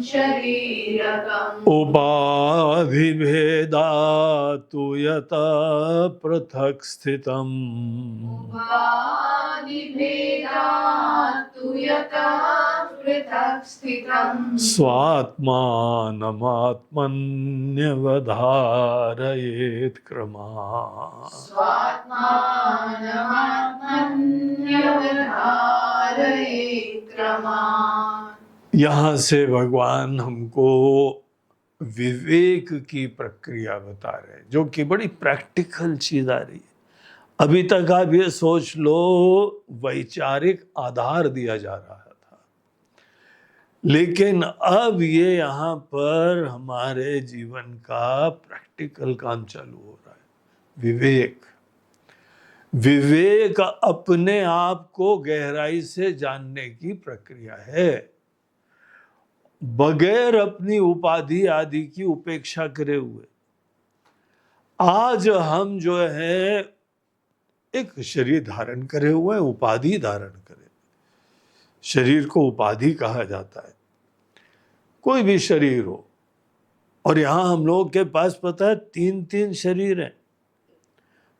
शरीरकम् उपाधिभेदातु यतः पृथक् स्थितम् उपाधिभेदात् तु यतः पृथक् स्थितम् स्वात्मानमात्मन्यवधारयेत् क्रमात् स्वात्मानमात्मन्यवधारयेत् क्रमात्। यहाँ से भगवान हमको विवेक की प्रक्रिया बता रहे हैं, जो कि बड़ी प्रैक्टिकल चीज आ रही है। अभी तक आप ये सोच लो वैचारिक आधार दिया जा रहा था, लेकिन अब ये यहाँ पर हमारे जीवन का प्रैक्टिकल काम चालू हो रहा है। विवेक अपने आप को गहराई से जानने की प्रक्रिया है, बगैर अपनी उपाधि आदि की उपेक्षा करे हुए। आज हम जो है एक शरीर धारण करे हुए, उपाधि धारण करे। शरीर को उपाधि कहा जाता है, कोई भी शरीर हो। और यहां हम लोग के पास पता है 3-3 शरीर हैं।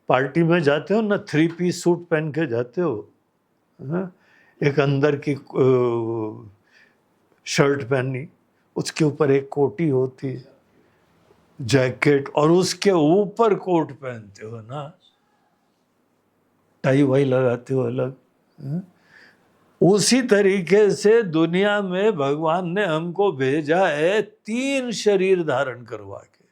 पार्टी में जाते हो ना, 3 पीस सूट पहन के जाते हो, एक अंदर की शर्ट पहनी, उसके ऊपर एक कोटी होती है, जैकेट, और उसके ऊपर कोट पहनते हो ना, टाई वाई लगाते हो अलग। उसी तरीके से दुनिया में भगवान ने हमको भेजा है 3 शरीर धारण करवा के।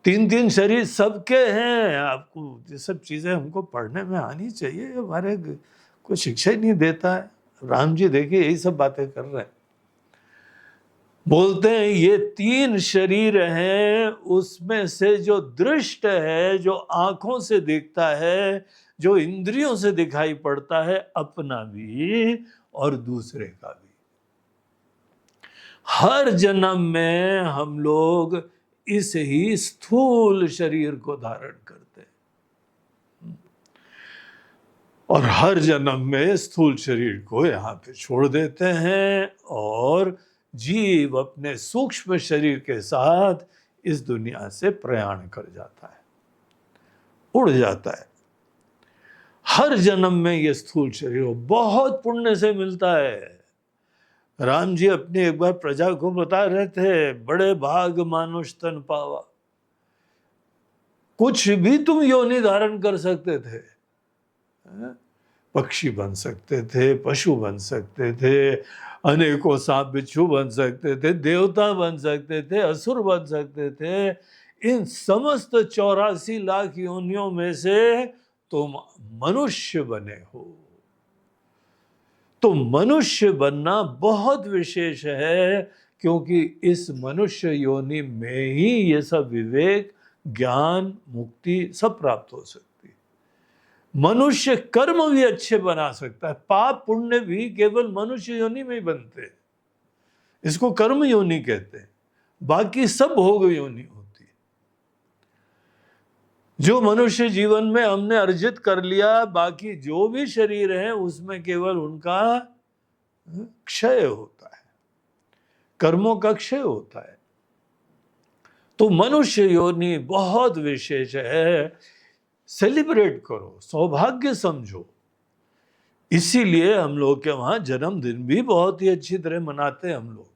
3-3 शरीर सबके हैं। आपको ये सब चीजें हमको पढ़ने में आनी चाहिए, हमारे कोई शिक्षा ही नहीं देता है। राम जी देखिए यही सब बातें कर रहे हैं। बोलते हैं ये 3 शरीर हैं, उसमें से जो दृष्ट है, जो आंखों से दिखता है, जो इंद्रियों से दिखाई पड़ता है, अपना भी और दूसरे का भी। हर जन्म में हम लोग इस ही स्थूल शरीर को धारण करते हैं, और हर जन्म में स्थूल शरीर को यहाँ पे छोड़ देते हैं, और जीव अपने सूक्ष्म शरीर के साथ इस दुनिया से प्रयाण कर जाता है, उड़ जाता है। हर जन्म में ये स्थूल शरीर बहुत पुण्य से मिलता है। राम जी अपनी एक बार प्रजा को बता रहे थे, बड़े भाग मानुष तन पावा। कुछ भी तुम योनि धारण कर सकते थे, पक्षी बन सकते थे, पशु बन सकते थे, अनेकों सांप बिच्छू बन सकते थे, देवता बन सकते थे, असुर बन सकते थे। इन समस्त 84 लाख योनियों में से तुम मनुष्य बने हो। तो मनुष्य बनना बहुत विशेष है, क्योंकि इस मनुष्य योनि में ही ये सब विवेक, ज्ञान, मुक्ति सब प्राप्त हो सकती है। मनुष्य कर्म भी अच्छे बना सकता है। पाप पुण्य भी केवल मनुष्य योनि में ही बनते हैं, इसको कर्म योनि कहते हैं। बाकी सब भोग योनि होती है। जो मनुष्य जीवन में हमने अर्जित कर लिया, बाकी जो भी शरीर है उसमें केवल उनका क्षय होता है, कर्मों का क्षय होता है। तो मनुष्य योनि बहुत विशेष है, सेलिब्रेट करो, सौभाग्य समझो। इसीलिए हम लोग के वहां जन्मदिन भी बहुत ही अच्छी तरह मनाते हैं हम लोग।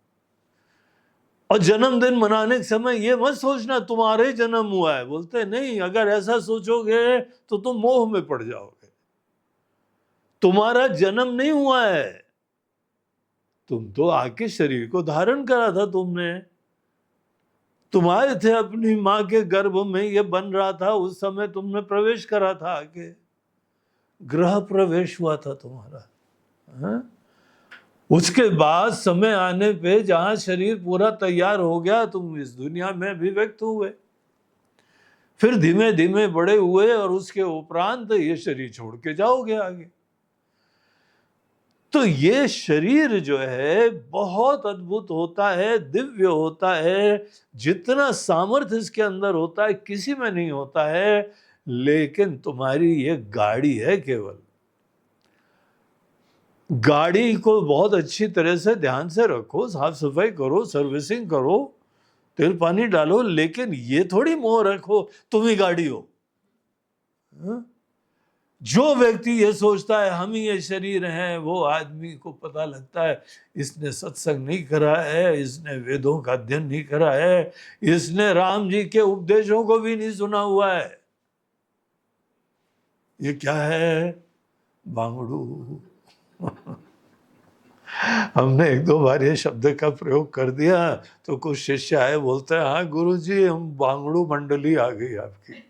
और जन्मदिन मनाने के समय ये मत सोचना तुम्हारे जन्म हुआ है, बोलते नहीं, अगर ऐसा सोचोगे तो तुम मोह में पड़ जाओगे। तुम्हारा जन्म नहीं हुआ है, तुम तो आके शरीर को धारण करा था तुमने। तुम आए थे अपनी माँ के गर्भ में, ये बन रहा था, उस समय तुमने प्रवेश करा था, आके गृह प्रवेश हुआ था तुम्हारा। उसके बाद समय आने पे जहां शरीर पूरा तैयार हो गया, तुम इस दुनिया में अभिव्यक्त हुए, फिर धीमे धीमे बड़े हुए, और उसके उपरांत ये शरीर छोड़ के जाओगे आगे। तो ये शरीर जो है बहुत अद्भुत होता है, दिव्य होता है, जितना सामर्थ्य इसके अंदर होता है किसी में नहीं होता है। लेकिन तुम्हारी ये गाड़ी है केवल। गाड़ी को बहुत अच्छी तरह से ध्यान से रखो, साफ सफाई करो, सर्विसिंग करो, तेल पानी डालो, लेकिन ये थोड़ी मोह रखो तुम ही गाड़ी हो। हाँ? जो व्यक्ति ये सोचता है हम ही ये शरीर हैं, वो आदमी को पता लगता है इसने सत्संग नहीं करा है, इसने वेदों का अध्ययन नहीं करा है, इसने राम जी के उपदेशों को भी नहीं सुना हुआ है। ये क्या है? बांगड़ू। हमने एक दो बार ये शब्द का प्रयोग कर दिया तो कुछ शिष्य आए, बोलते हैं हाँ गुरुजी हम बांगड़ू मंडली आ गई आपकी।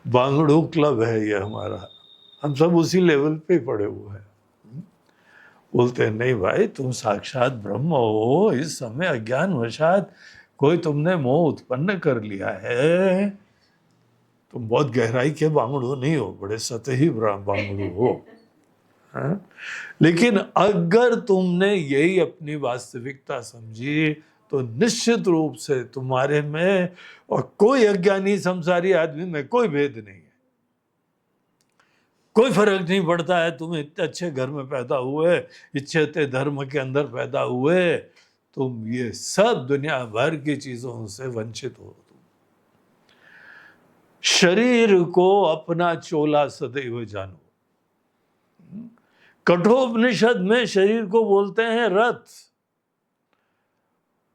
बांगड़ू क्लब है ये हमारा, हम सब उसी लेवल पे पड़े हुए हैं। बोलते हैं नहीं भाई, तुम साक्षात ब्रह्म हो, इस समय अज्ञान वशात कोई तुमने मोह उत्पन्न कर लिया है, तुम बहुत गहराई के बांगड़ू नहीं हो, बड़े सतही बांगड़ू हो। हाँ? लेकिन अगर तुमने यही अपनी वास्तविकता समझी तो निश्चित रूप से तुम्हारे में और कोई अज्ञानी संसारी आदमी में कोई भेद नहीं है। कोई फर्क नहीं पड़ता है तुम इतने अच्छे घर में पैदा हुए, इच्छे धर्म के अंदर पैदा हुए, तुम ये सब दुनिया भर की चीजों से वंचित हो। शरीर को अपना चोला सदैव जानो। कठोपनिषद में शरीर को बोलते हैं रथ।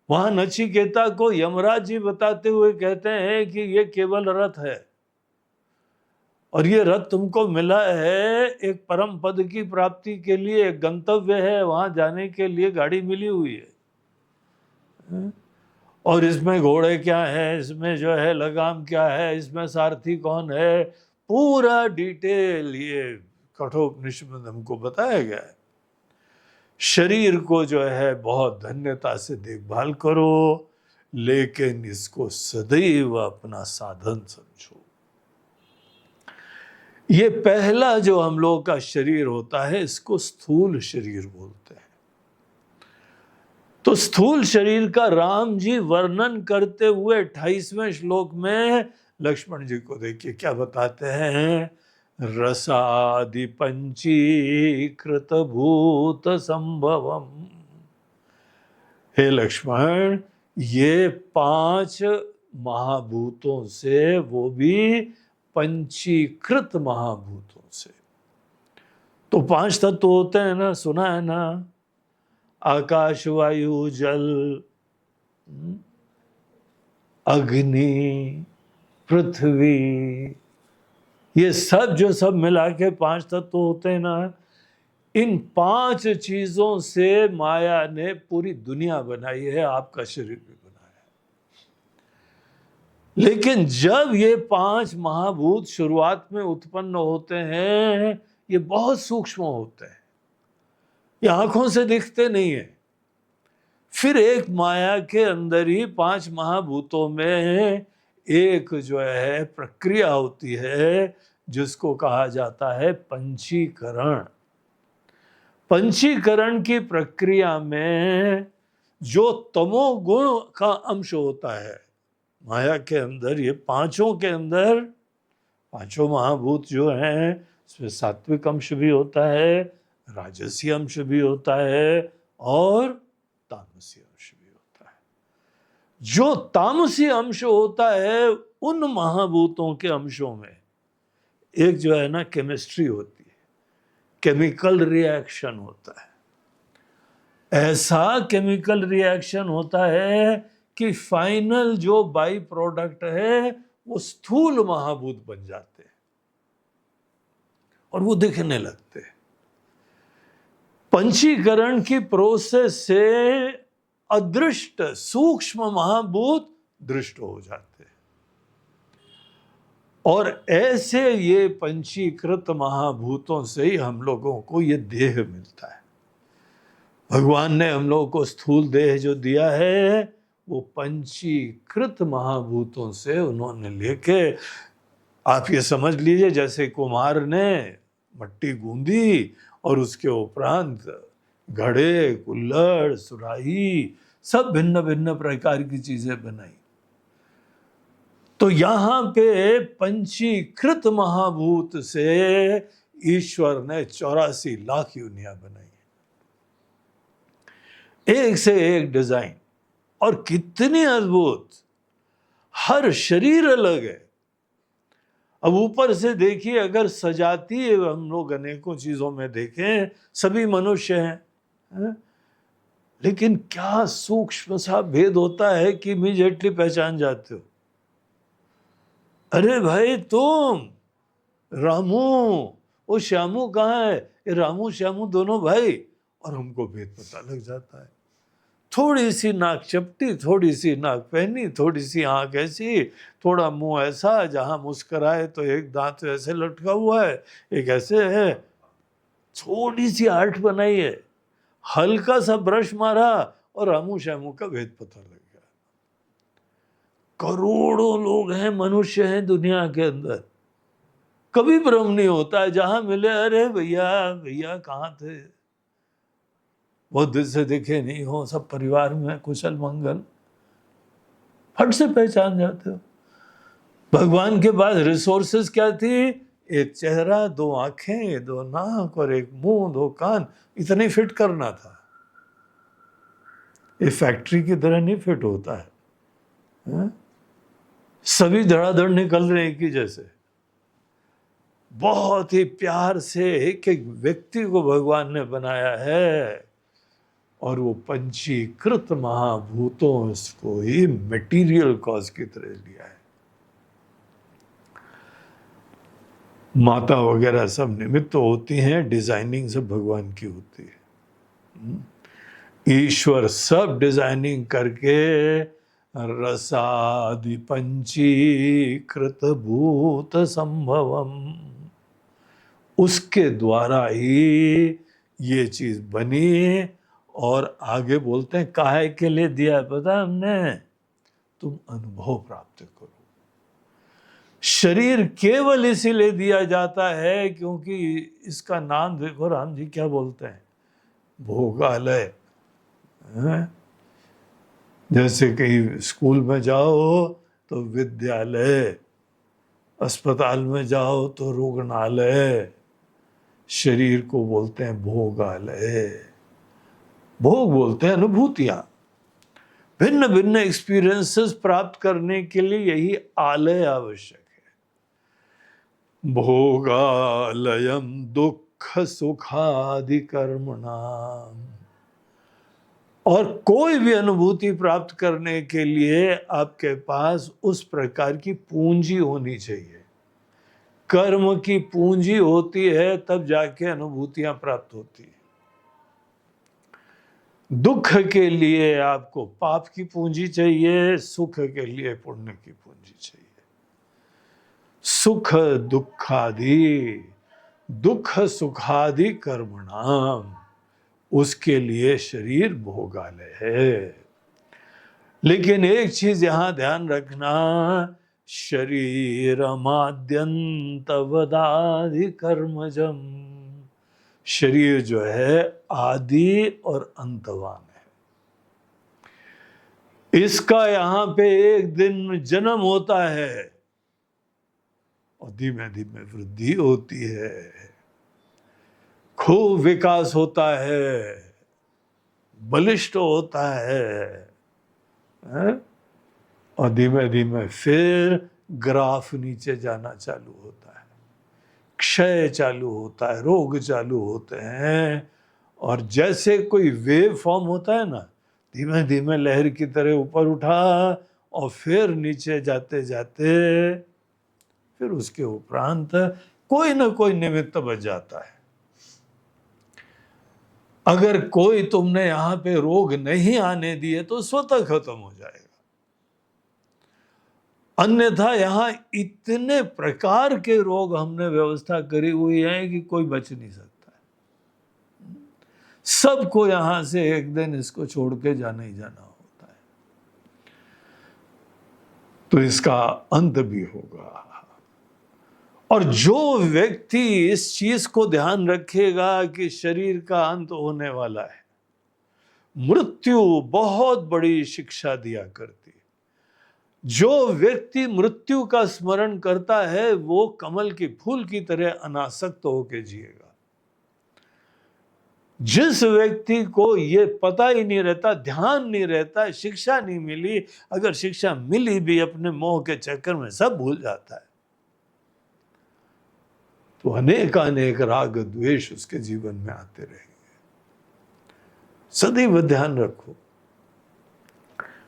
वहां नचिकेता को यमराज जी बताते हुए कहते हैं कि ये केवल रथ है और ये रथ तुमको मिला है एक परम पद की प्राप्ति के लिए, एक गंतव्य है, वहां जाने के लिए गाड़ी मिली हुई है। और इसमें घोड़े क्या है, इसमें जो है लगाम क्या है, इसमें सारथी कौन है, पूरा डिटेल ये कठोपनिषद में हमको बताया गया है। शरीर को जो है बहुत धन्यता से देखभाल करो, लेकिन इसको सदैव अपना साधन समझो। ये पहला जो हम लोग का शरीर होता है इसको स्थूल शरीर बोलते हैं। तो स्थूल शरीर का राम जी वर्णन करते हुए 28वें श्लोक में लक्ष्मण जी को देखिए क्या बताते हैं। रसादि पंचीकृत भूत संभवम। हे लक्ष्मण, ये 5 महाभूतों से, वो भी पंचीकृत महाभूतों से। तो 5 तत्व होते हैं ना, सुना है ना, आकाश वायु जल अग्नि पृथ्वी, ये सब जो सब मिला के 5 तत्व होते हैं ना, इन 5 चीजों से माया ने पूरी दुनिया बनाई है, आपका शरीर भी बनाया है। लेकिन जब ये 5 महाभूत शुरुआत में उत्पन्न होते हैं, ये बहुत सूक्ष्म होते हैं, ये आंखों से दिखते नहीं है। फिर एक माया के अंदर ही 5 महाभूतों में एक जो है प्रक्रिया होती है जिसको कहा जाता है पंचीकरण। पंचीकरण की प्रक्रिया में जो तमोगुण का अंश होता है माया के अंदर, ये 5 के अंदर 5 महाभूत जो हैं, इसमें सात्विक अंश भी होता है, राजसी अंश भी होता है और तामसी अंश भी होता है। जो तामसी अंश होता है उन महाभूतों के अंशों में एक जो है ना केमिस्ट्री होती है, केमिकल रिएक्शन होता है। ऐसा केमिकल रिएक्शन होता है कि फाइनल जो बाई प्रोडक्ट है वो स्थूल महाभूत बन जाते हैं और वो दिखने लगते हैं। पंचीकरण की प्रोसेस से अदृष्ट सूक्ष्म महाभूत दृष्ट हो जाते हैं और ऐसे ये पंचीकृत महाभूतों से ही हम लोगों को ये देह मिलता है। भगवान ने हम लोगों को स्थूल देह जो दिया है वो पंचीकृत महाभूतों से उन्होंने लेके, आप ये समझ लीजिए जैसे कुम्हार ने मट्टी गूंदी और उसके उपरांत घड़े, कुल्हड़, सुराही, सब भिन्न भिन्न प्रकार की चीजें बनाई। तो यहां पे पंचीकृत महाभूत से ईश्वर ने 84 लाख योनियां बनाई, एक से एक डिजाइन, और कितनी अद्भुत। हर शरीर अलग है। अब ऊपर से देखिए, अगर सजाती है, हम लोग अनेकों चीजों में देखें सभी मनुष्य हैं, लेकिन क्या सूक्ष्म सा भेद होता है कि इमीडिएटली पहचान जाते हो, अरे भाई तुम रामू, वो श्यामू कहाँ है, ये रामू श्यामू दोनों भाई, और हमको भेद पता लग जाता है। थोड़ी सी नाक चपटी, थोड़ी सी नाक पहनी, थोड़ी सी आंख ऐसी, थोड़ा मुंह ऐसा, जहां मुस्कुराए तो एक दांत ऐसे लटका हुआ है, एक ऐसे है, थोड़ी सी आर्ट बनाई है, हल्का सा ब्रश मारा और रामू श्यामू का भेद पता लग गया। करोड़ों लोग हैं, मनुष्य हैं दुनिया के अंदर, कभी भ्रम नहीं होता है। जहां मिले, अरे भैया भैया कहाँ थे, बहुत दिन से दिखे नहीं हो, सब परिवार में कुशल मंगल, फट से पहचान जाते हो। भगवान के पास रिसोर्सेस क्या थी, एक चेहरा, दो आंखें, दो नाक और एक मुंह, दो कान, इतने फिट करना था। ये फैक्ट्री की तरह नहीं फिट होता है, सभी धड़ाधड़ निकल रहे हैं कि जैसे। बहुत ही प्यार से एक एक व्यक्ति को भगवान ने बनाया है, और वो पंचीकृत महाभूतों को ही मटेरियल कॉज की तरह लिया है। माता वगैरह सब निमित्त तो होती हैं, डिजाइनिंग सब भगवान की होती है। ईश्वर सब डिजाइनिंग करके रसादि पंचीकृत भूत संभवम, उसके द्वारा ही ये चीज बनी। और आगे बोलते हैं काहे के लिए दिया है पता है हमने, तुम अनुभव प्राप्त करो। शरीर केवल इसीलिए दिया जाता है क्योंकि इसका नाम देखो, राम जी क्या बोलते हैं, भोगालय। जैसे कहीं स्कूल में जाओ तो विद्यालय, अस्पताल में जाओ तो रुग्णालय, शरीर को बोलते हैं भोगालय। भोग बोलते हैं अनुभूतियां, भिन्न भिन्न एक्सपीरियंसेस प्राप्त करने के लिए यही आलय आवश्यक है। भोगालयम दुख सुखादि कर्मणाम। और कोई भी अनुभूति प्राप्त करने के लिए आपके पास उस प्रकार की पूंजी होनी चाहिए। कर्म की पूंजी होती है तब जाके अनुभूतियां प्राप्त होती है। दुख के लिए आपको पाप की पूंजी चाहिए, सुख के लिए पुण्य की पूंजी चाहिए। सुख दुखादि, दुख सुखादि कर्मणाम, उसके लिए शरीर भोगालय है। लेकिन एक चीज यहां ध्यान रखना, शरीर माद्यंत वदादि कर्मजम, शरीर जो है आदि और अंतवान है। इसका यहां पे एक दिन जन्म होता है और धीमे धीमे वृद्धि होती है, खूब विकास होता है, बलिष्ठ होता है, और धीमे धीमे फिर ग्राफ नीचे जाना चालू होता है, क्षय चालू होता है, रोग चालू होते हैं। और जैसे कोई वेव फॉर्म होता है ना, धीमे धीमे लहर की तरह ऊपर उठा और फिर नीचे जाते जाते फिर उसके उपरांत कोई ना कोई निमित्त बच जाता है। अगर कोई तुमने यहां पे रोग नहीं आने दिए तो स्वतः खत्म हो जाएगा। अन्यथा यहां इतने प्रकार के रोग हमने व्यवस्था करी हुई है कि कोई बच नहीं सकता है। सबको यहां से एक दिन इसको छोड़ के जाना ही जाना होता है, तो इसका अंत भी होगा। और जो व्यक्ति इस चीज को ध्यान रखेगा कि शरीर का अंत होने वाला है, मृत्यु बहुत बड़ी शिक्षा दिया करती है। जो व्यक्ति मृत्यु का स्मरण करता है वो कमल के फूल की तरह अनासक्त होकर जिएगा। जिस व्यक्ति को ये पता ही नहीं रहता, ध्यान नहीं रहता, शिक्षा नहीं मिली, अगर शिक्षा मिली भी अपने मोह के चक्कर में सब भूल जाता है, तो अनेक राग द्वेष उसके जीवन में आते रहेंगे। सदैव ध्यान रखो,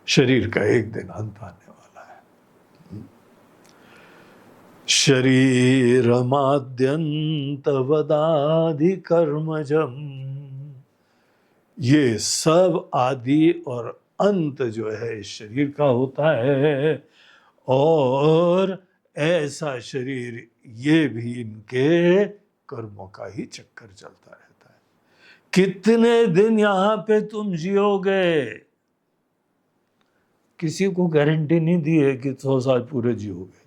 शरीर का एक दिन अंत आने वाला है। शरीरमाद्यंतवदाधि कर्मजम, ये सब आदि और अंत जो है इस शरीर का होता है, और ऐसा शरीर ये भी इनके कर्मों का ही चक्कर चलता रहता है। कितने दिन यहां पे तुम जियोगे, किसी को गारंटी नहीं दी है कि 100 साल पूरे जियोगे।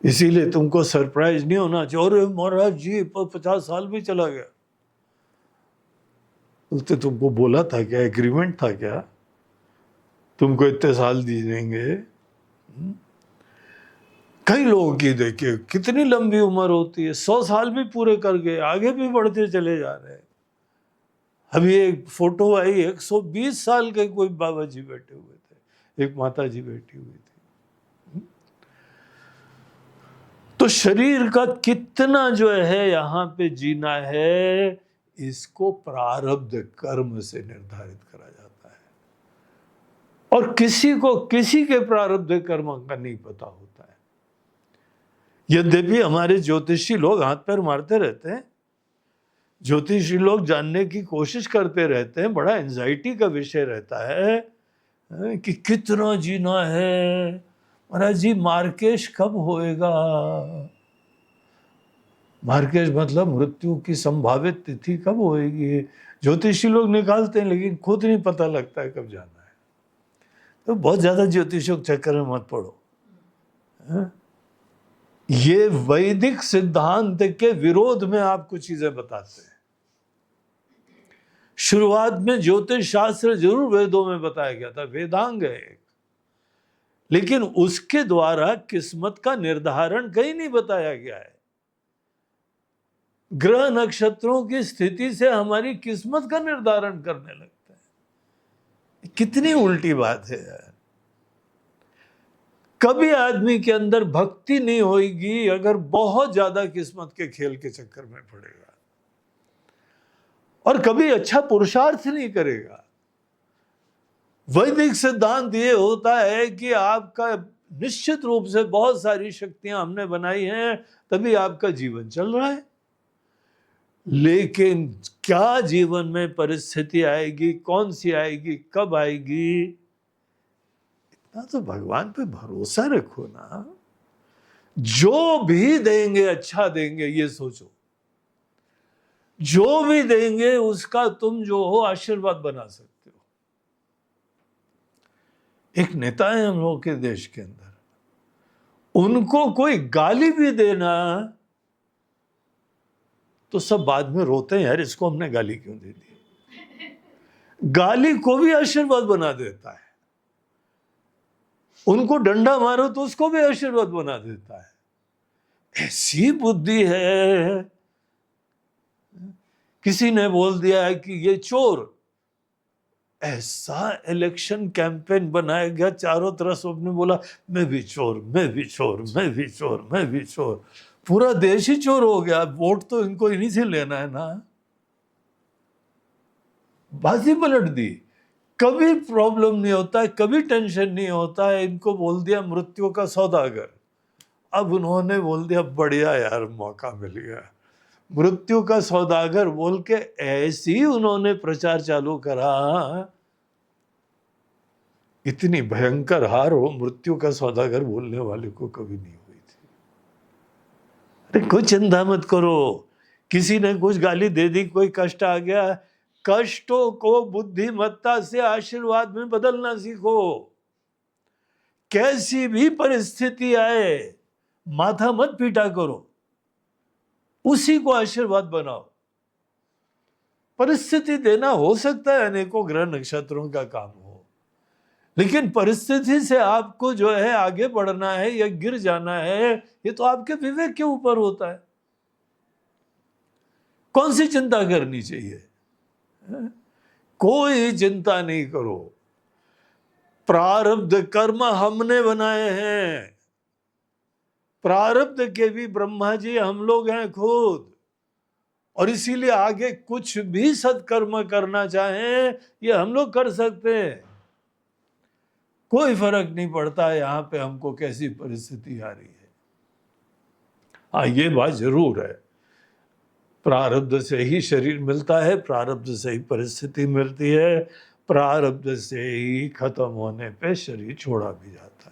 इसीलिए तुमको सरप्राइज नहीं होना चाहिए, अरे महाराज जी 50 साल भी चला गया। उसने तुमको बोला था क्या, एग्रीमेंट था क्या, तुमको इतने साल दिए जाएंगे? कई लोगों की देखिए कितनी लंबी उम्र होती है, 100 साल भी पूरे कर गए, आगे भी बढ़ते चले जा रहे हैं। अभी एक फोटो आई, 120 साल के कोई बाबा जी बैठे हुए थे, एक माता जी बैठी हुई थी। तो शरीर का कितना जो है यहाँ पे जीना है, इसको प्रारब्ध कर्म से निर्धारित करा जाता है, और किसी को किसी के प्रारब्ध कर्म का नहीं पता होता है। यद्यपि हमारे ज्योतिषी लोग हाथ पैर मारते रहते हैं, ज्योतिषी लोग जानने की कोशिश करते रहते हैं, बड़ा एंजाइटी का विषय रहता है कि कितना जीना है, महाराज जी मार्केश कब होएगा। मार्केश मतलब मृत्यु की संभावित तिथि कब होएगी, ज्योतिषी लोग निकालते हैं, लेकिन खुद नहीं पता लगता है कब जाना है। तो बहुत ज्यादा ज्योतिषों के चक्कर में मत पड़ो। ये वैदिक सिद्धांत के विरोध में आपको चीजें बताते हैं। शुरुआत में ज्योतिष शास्त्र जरूर वेदों में बताया गया था, वेदांग है एक, लेकिन उसके द्वारा किस्मत का निर्धारण कहीं नहीं बताया गया है। ग्रह नक्षत्रों की स्थिति से हमारी किस्मत का निर्धारण करने लगता है। कितनी उल्टी बात है यार। कभी आदमी के अंदर भक्ति नहीं होगी अगर बहुत ज्यादा किस्मत के खेल के चक्कर में पड़ेगा, और कभी अच्छा पुरुषार्थ नहीं करेगा। वैदिक सिद्धांत ये होता है कि आपका निश्चित रूप से बहुत सारी शक्तियां हमने बनाई हैं, तभी आपका जीवन चल रहा है। लेकिन क्या जीवन में परिस्थिति आएगी, कौन सी आएगी, कब आएगी, इतना तो भगवान पे भरोसा रखो ना। जो भी देंगे अच्छा देंगे, ये सोचो। जो भी देंगे उसका तुम जो हो आशीर्वाद बना सकते हो। एक नेता है हम लोग के देश के अंदर, उनको कोई गाली भी देना तो सब बाद में रोते हैं, यार इसको हमने गाली क्यों दे दी। गाली को भी आशीर्वाद बना देता है। उनको डंडा मारो तो उसको भी आशीर्वाद बना देता है। ऐसी बुद्धि है। किसी ने बोल दिया है कि ये चोर, ऐसा इलेक्शन कैंपेन बनाया गया, चारों तरफ सबने बोला मैं भी चोर, मैं भी चोर, मैं भी चोर, मैं भी चोर। पूरा देश ही चोर हो गया। वोट तो इनको इन्हीं से लेना है ना। बाजी पलट दी। कभी प्रॉब्लम नहीं होता है, कभी टेंशन नहीं होता है। इनको बोल दिया मृत्यु का सौदागर। अब उन्होंने बोल दिया बढ़िया यार मौका मिल गया, मृत्यु का सौदागर बोल के ऐसी उन्होंने प्रचार चालू करा। इतनी भयंकर हार हो मृत्यु का सौदागर बोलने वाले को कभी नहीं हुई थी। अरे कोई चिंता मत करो, किसी ने कुछ गाली दे दी, कोई कष्ट आ गया, कष्टों को बुद्धिमत्ता से आशीर्वाद में बदलना सीखो। कैसी भी परिस्थिति आए माथा मत पीटा करो, उसी को आशीर्वाद बनाओ। परिस्थिति देना हो सकता है अनेकों ग्रह नक्षत्रों का काम हो, लेकिन परिस्थिति से आपको जो है आगे बढ़ना है या गिर जाना है, ये तो आपके विवेक के ऊपर होता है। कौन सी चिंता करनी चाहिए? कोई चिंता नहीं करो। प्रारब्ध कर्म हमने बनाए हैं। प्रारब्ध के भी ब्रह्मा जी हम लोग हैं खुद, और इसीलिए आगे कुछ भी सत्कर्म करना चाहें ये हम लोग कर सकते हैं। कोई फर्क नहीं पड़ता यहाँ पे हमको कैसी परिस्थिति आ रही है। हाँ, ये बात जरूर है, प्रारब्ध से ही शरीर मिलता है, प्रारब्ध से ही परिस्थिति मिलती है, प्रारब्ध से ही खत्म होने पे शरीर छोड़ा भी जाता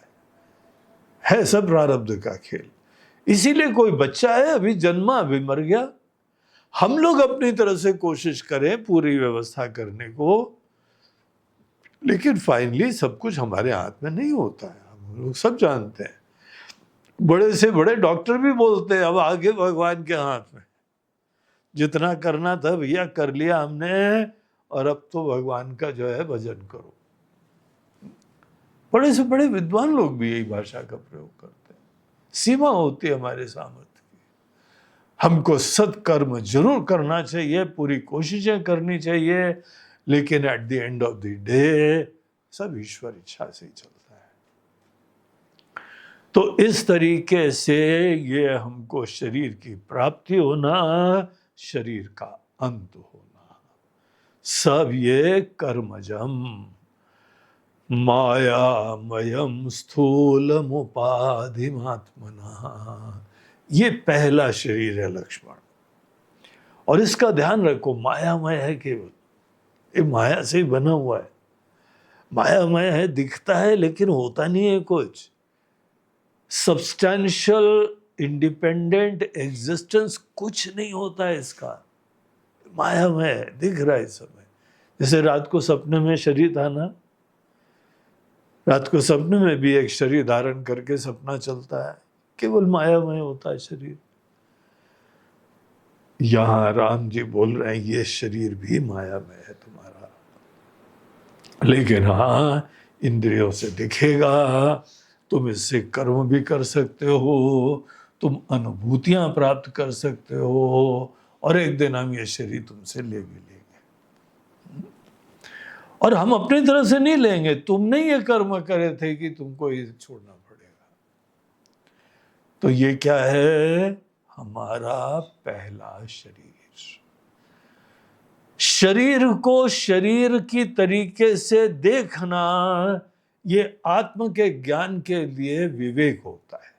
है सब प्रारब्ध का खेल। इसीलिए कोई बच्चा है अभी जन्मा, अभी मर गया, हम लोग अपनी तरफ से कोशिश करें पूरी व्यवस्था करने को, लेकिन फाइनली सब कुछ हमारे हाथ में नहीं होता है, हम लोग सब जानते हैं। बड़े से बड़े डॉक्टर भी बोलते हैं अब आगे भगवान के हाथ में, जितना करना था भैया कर लिया हमने, और अब तो भगवान का जो है भजन करो। बड़े से बड़े विद्वान लोग भी यही भाषा का प्रयोग करते हैं। सीमा होती है हमारे सामर्थ्य की। हमको सत्कर्म जरूर करना चाहिए, पूरी कोशिशें करनी चाहिए, लेकिन at the end of the day सब ईश्वर इच्छा से ही चलता है। तो इस तरीके से ये हमको शरीर की प्राप्ति होना, शरीर का अंत होना, सब ये कर्मजम मायामयम स्थूलम उपाधिमात्मना, ये पहला शरीर है लक्ष्मण। और इसका ध्यान रखो, मायामय है केवल, ये माया से ही बना हुआ है। मायामय है, दिखता है लेकिन होता नहीं है कुछ। सब्सटैंशियल इंडिपेंडेंट एग्जिस्टेंस कुछ नहीं होता है इसका, मायामय है, दिख रहा है इस समय। जैसे रात को सपने में शरीर था ना, रात को सपने में भी एक शरीर धारण करके सपना चलता है, केवल मायामय होता है शरीर। यहां राम जी बोल रहे हैं ये शरीर भी मायामय है तुम्हारा, लेकिन हाँ इंद्रियों से दिखेगा, तुम इससे कर्म भी कर सकते हो, तुम अनुभूतियां प्राप्त कर सकते हो, और एक दिन हम ये शरीर तुमसे ले भी लेंगे। और हम अपनी तरफ से नहीं लेंगे, तुमने ये कर्म करे थे कि तुमको ये छोड़ना पड़ेगा। तो ये क्या है? हमारा पहला शरीर। शरीर को शरीर की तरीके से देखना, ये आत्म के ज्ञान के लिए विवेक होता है।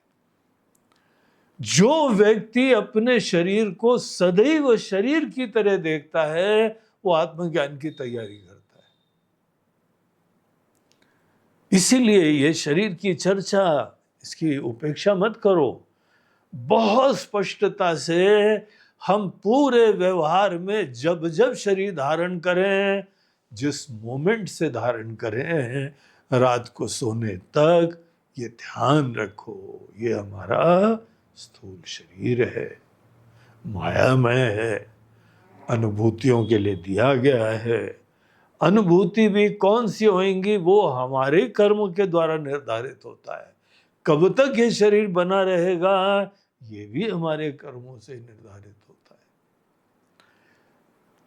जो व्यक्ति अपने शरीर को सदैव शरीर की तरह देखता है, वो आत्मज्ञान की तैयारी करता है। इसीलिए ये शरीर की चर्चा, इसकी उपेक्षा मत करो। बहुत स्पष्टता से हम पूरे व्यवहार में जब जब शरीर धारण करें, जिस मोमेंट से धारण करें, रात को सोने तक ये ध्यान रखो, ये हमारा स्थूल शरीर है, मायामय है, अनुभूतियों के लिए दिया गया है। अनुभूति भी कौन सी होंगी, वो हमारे कर्म के द्वारा निर्धारित होता है। कब तक ये शरीर बना रहेगा, ये भी हमारे कर्मों से निर्धारित होता है।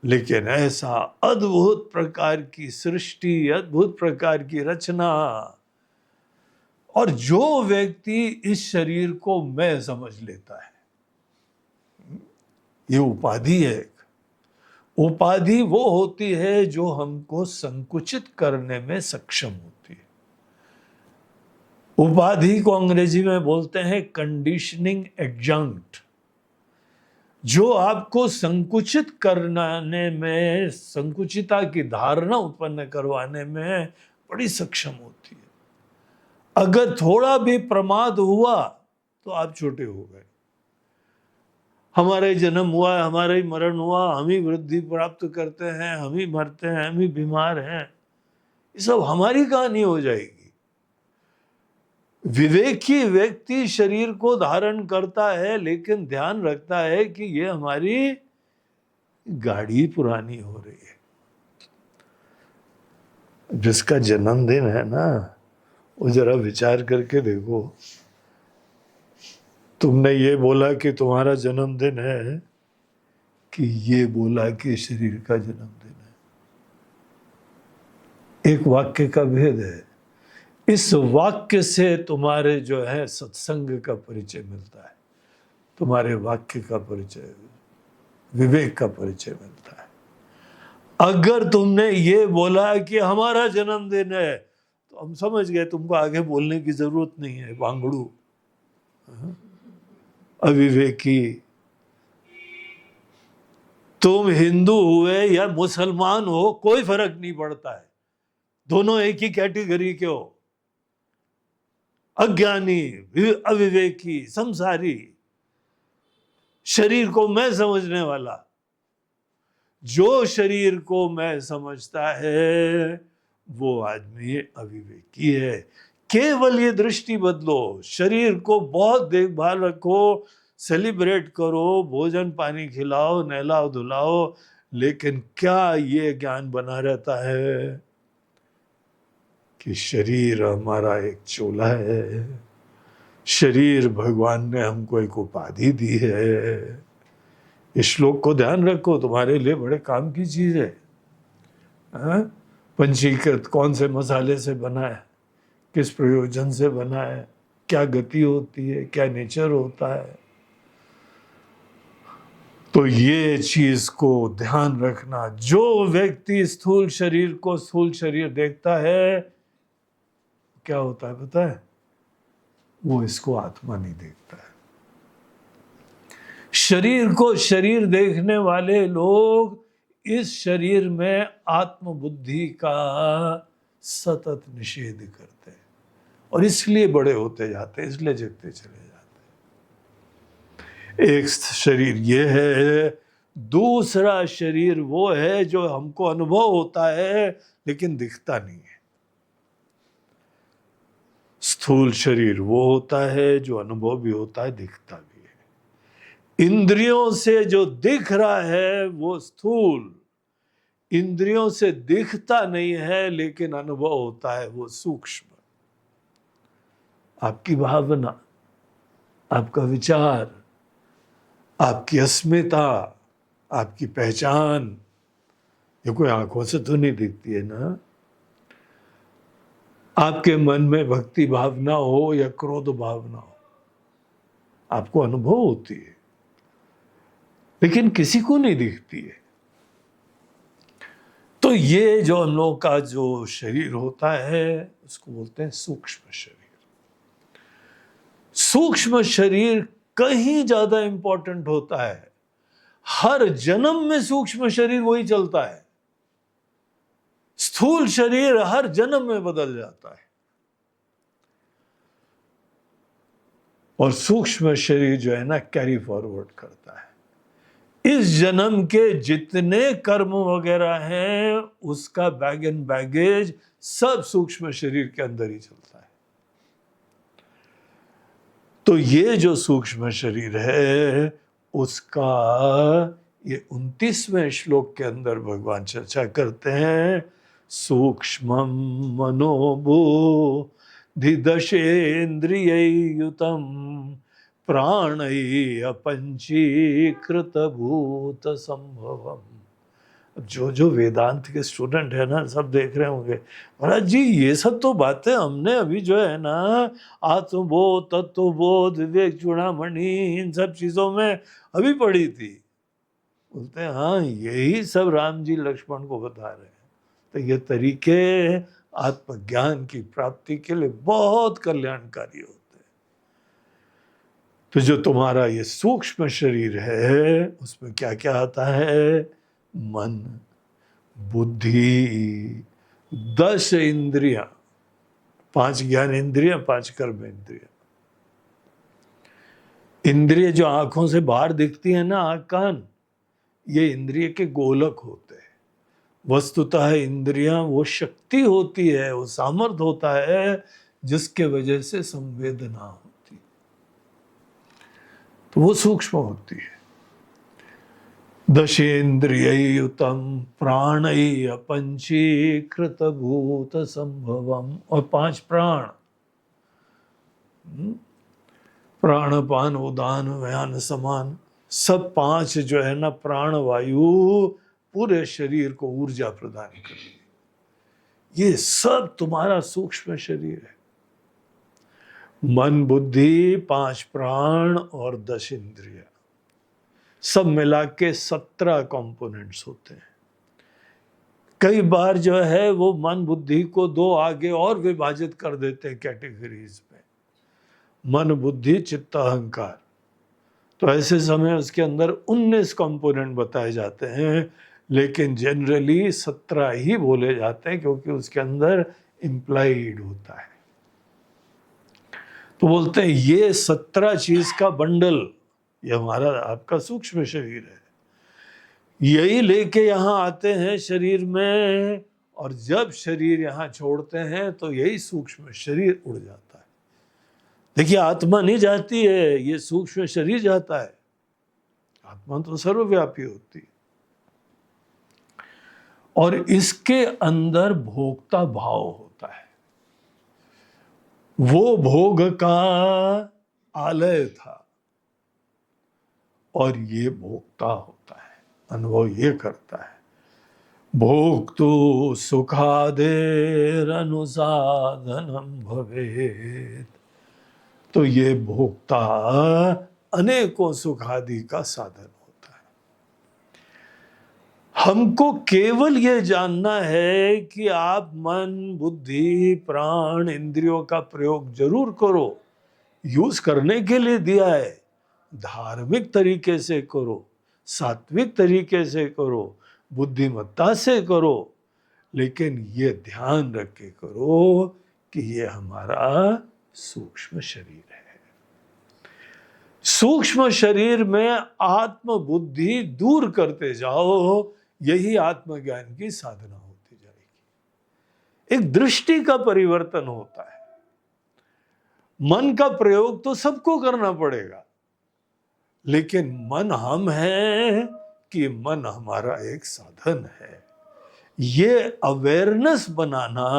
लेकिन ऐसा अद्भुत प्रकार की सृष्टि, अद्भुत प्रकार की रचना, और जो व्यक्ति इस शरीर को मैं समझ लेता है, ये उपाधि है। उपाधि वो होती है जो हमको संकुचित करने में सक्षम होती है। उपाधि को अंग्रेजी में बोलते हैं कंडीशनिंग एडजंक्ट, जो आपको संकुचित करने में, संकुचिता की धारणा उत्पन्न करवाने में बड़ी सक्षम होती है। अगर थोड़ा भी प्रमाद हुआ तो आप छोटे हो गए। हमारा ही जन्म हुआ, हमारा ही मरण हुआ, हम ही वृद्धि प्राप्त करते हैं, हम ही मरते हैं, हम ही बीमार हैं, ये सब हमारी कहानी हो जाएगी। विवेकी व्यक्ति शरीर को धारण करता है, लेकिन ध्यान रखता है कि ये हमारी गाड़ी पुरानी हो रही है। जिसका जन्मदिन है ना, वो जरा विचार करके देखो, तुमने ये बोला कि तुम्हारा जन्मदिन है, कि ये बोला कि शरीर का जन्मदिन है। एक वाक्य का भेद है। इस वाक्य से तुम्हारे जो है सत्संग का परिचय मिलता है, तुम्हारे वाक्य का परिचय, विवेक का परिचय मिलता है। अगर तुमने ये बोला कि हमारा जन्मदिन है, तो हम समझ गए तुमको आगे बोलने की जरूरत नहीं है, वांगड़ू, अविवेकी। तुम हिंदू हुए या मुसलमान हो, कोई फर्क नहीं पड़ता है, दोनों एक ही कैटेगरी के हो। अज्ञानी, अविवेकी, संसारी, शरीर को मैं समझने वाला। जो शरीर को मैं समझता है वो आदमी अविवेकी है। केवल ये दृष्टि बदलो, शरीर को बहुत देखभाल रखो, सेलिब्रेट करो, भोजन पानी खिलाओ, नहलाओ धुलाओ, लेकिन क्या ये ज्ञान बना रहता है कि शरीर हमारा एक चोला है, शरीर भगवान ने हमको एक उपाधि दी है। इस श्लोक को ध्यान रखो, तुम्हारे लिए बड़े काम की चीज है। पंचीकृत कौन से मसाले से बना है, किस प्रयोजन से बना है, क्या गति होती है, क्या नेचर होता है। तो ये चीज को ध्यान रखना। जो व्यक्ति स्थूल शरीर को स्थूल शरीर देखता है, क्या होता है पता है? वो इसको आत्मा नहीं देखता है। शरीर को शरीर देखने वाले लोग इस शरीर में आत्मबुद्धि का सतत निषेध करते हैं, और इसलिए बड़े होते जाते हैं, इसलिए जगते चले जाते हैं। एक शरीर ये है, दूसरा शरीर वो है जो हमको अनुभव होता है लेकिन दिखता नहीं है। स्थूल शरीर वो होता है जो अनुभव भी होता है, दिखता भी है। इंद्रियों से जो दिख रहा है वो स्थूल, इंद्रियों से दिखता नहीं है लेकिन अनुभव होता है, वो सूक्ष्म। आपकी भावना, आपका विचार, आपकी अस्मिता, आपकी पहचान, ये कोई आंखों से तो नहीं दिखती है ना। आपके मन में भक्ति भावना हो या क्रोध भावना हो, आपको अनुभव होती है, लेकिन किसी को नहीं दिखती है। तो ये जो हम लोग का जो शरीर होता है, उसको बोलते हैं सूक्ष्म शरीर। सूक्ष्म शरीर कहीं ज्यादा इंपॉर्टेंट होता है। हर जन्म में सूक्ष्म शरीर वही चलता है, स्थूल शरीर हर जन्म में बदल जाता है, और सूक्ष्म शरीर जो है ना, कैरी फॉरवर्ड करता है। इस जन्म के जितने कर्म वगैरह हैं, उसका बैग एंड बैगेज सब सूक्ष्म शरीर के अंदर ही चलता है। तो ये जो सूक्ष्म शरीर है, उसका ये 29वें श्लोक के अंदर भगवान चर्चा करते हैं। सूक्ष्मं मनोबुद्धिदशेन्द्रियैर्युतं प्राणैः अपंचीकृतभूत संभवम्। अब जो वेदांत के स्टूडेंट है ना, सब देख रहे होंगे, महाराज जी ये सब तो बातें हमने अभी जो है ना, आत्मबोध, तत्वबोध, विवेक चूड़ामणि, इन सब चीजों में अभी पढ़ी थी। बोलते हैं हाँ, यही सब राम जी लक्ष्मण को बता रहे हैं। तो ये तरीके आत्मज्ञान की प्राप्ति के लिए बहुत कल्याणकारी होते हैं। तो जो तुम्हारा ये सूक्ष्म शरीर है, उसमें क्या क्या आता है? मन, बुद्धि, 10 इंद्रियां, 5 ज्ञान इंद्रियां, 5 कर्म इंद्रियां। इंद्रिय जो आंखों से बाहर दिखती है ना, आंख कान, ये इंद्रिय के गोलक होते हैं। वस्तुतः इंद्रियां वो शक्ति होती है, वो सामर्थ्य होता है जिसके वजह से संवेदना होती, तो वो सूक्ष्म होती है। दशेन्द्रिययुतम प्राणैः पंचीकृत भूत संभवम, और 5 प्राण, प्राणपान उदान व्यान समान, सब 5 जो है ना प्राण वायु पूरे शरीर को ऊर्जा प्रदान करती है। ये सब तुम्हारा सूक्ष्म शरीर है। मन बुद्धि 5 प्राण और 10 इंद्रिय, सब मिला के 17 कंपोनेंट्स होते हैं। कई बार जो है वो मन बुद्धि को 2 आगे और विभाजित कर देते हैं कैटेगरीज में, मन बुद्धि चित्त अहंकार। तो ऐसे समय उसके अंदर 19 कंपोनेंट बताए जाते हैं, लेकिन जनरली 17 ही बोले जाते हैं क्योंकि उसके अंदर इम्प्लाइड होता है। तो बोलते हैं ये 17 चीज का बंडल, ये हमारा आपका सूक्ष्म शरीर है। यही लेके यहाँ आते हैं शरीर में, और जब शरीर यहाँ छोड़ते हैं तो यही सूक्ष्म शरीर उड़ जाता है। देखिए आत्मा नहीं जाती है, ये सूक्ष्म शरीर जाता है। आत्मा तो सर्वव्यापी होती है, और इसके अंदर भोक्ता भाव होता है। वो भोग का आलय था और ये भोक्ता होता है, अनुभव ये करता है। भोक्तु सुखादेरनुसाधनम भवेत्, तो ये भोक्ता अनेकों सुखादि का साधन होता है। हमको केवल ये जानना है कि आप मन बुद्धि प्राण इंद्रियों का प्रयोग जरूर करो, यूज करने के लिए दिया है, धार्मिक तरीके से करो, सात्विक तरीके से करो, बुद्धिमत्ता से करो, लेकिन ये ध्यान रख के करो कि ये हमारा सूक्ष्म शरीर है। सूक्ष्म शरीर में आत्म बुद्धि दूर करते जाओ, यही आत्मज्ञान की साधना होती जाएगी। एक दृष्टि का परिवर्तन होता है। मन का प्रयोग तो सबको करना पड़ेगा, लेकिन मन हम हैं कि मन हमारा एक साधन है। ये अवेयरनेस बनाना,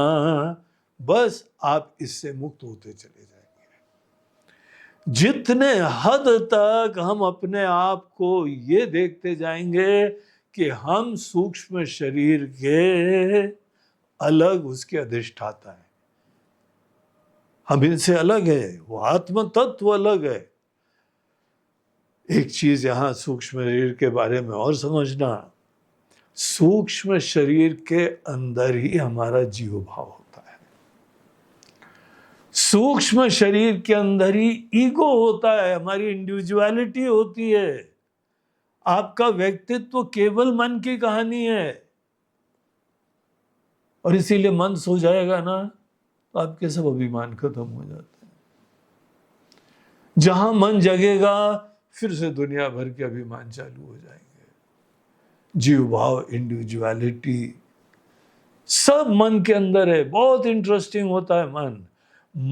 बस आप इससे मुक्त होते चले जाएंगे। जितने हद तक हम अपने आप को ये देखते जाएंगे कि हम सूक्ष्म शरीर के अलग उसके अधिष्ठाता है, हम इनसे अलग है, वो आत्म तत्व अलग है। एक चीज यहां सूक्ष्म शरीर के बारे में और समझना, सूक्ष्म शरीर के अंदर ही हमारा जीव भाव होता है। सूक्ष्म शरीर के अंदर ही ईगो होता है, हमारी इंडिविजुअलिटी होती है। आपका व्यक्तित्व केवल मन की कहानी है, और इसीलिए मन सो जाएगा ना तो आपके सब अभिमान खत्म हो जाते हैं। जहां मन जगेगा फिर से दुनिया भर के अभिमान चालू हो जाएंगे। जीव भाव, इंडिविजुअलिटी सब मन के अंदर है। बहुत इंटरेस्टिंग होता है मन।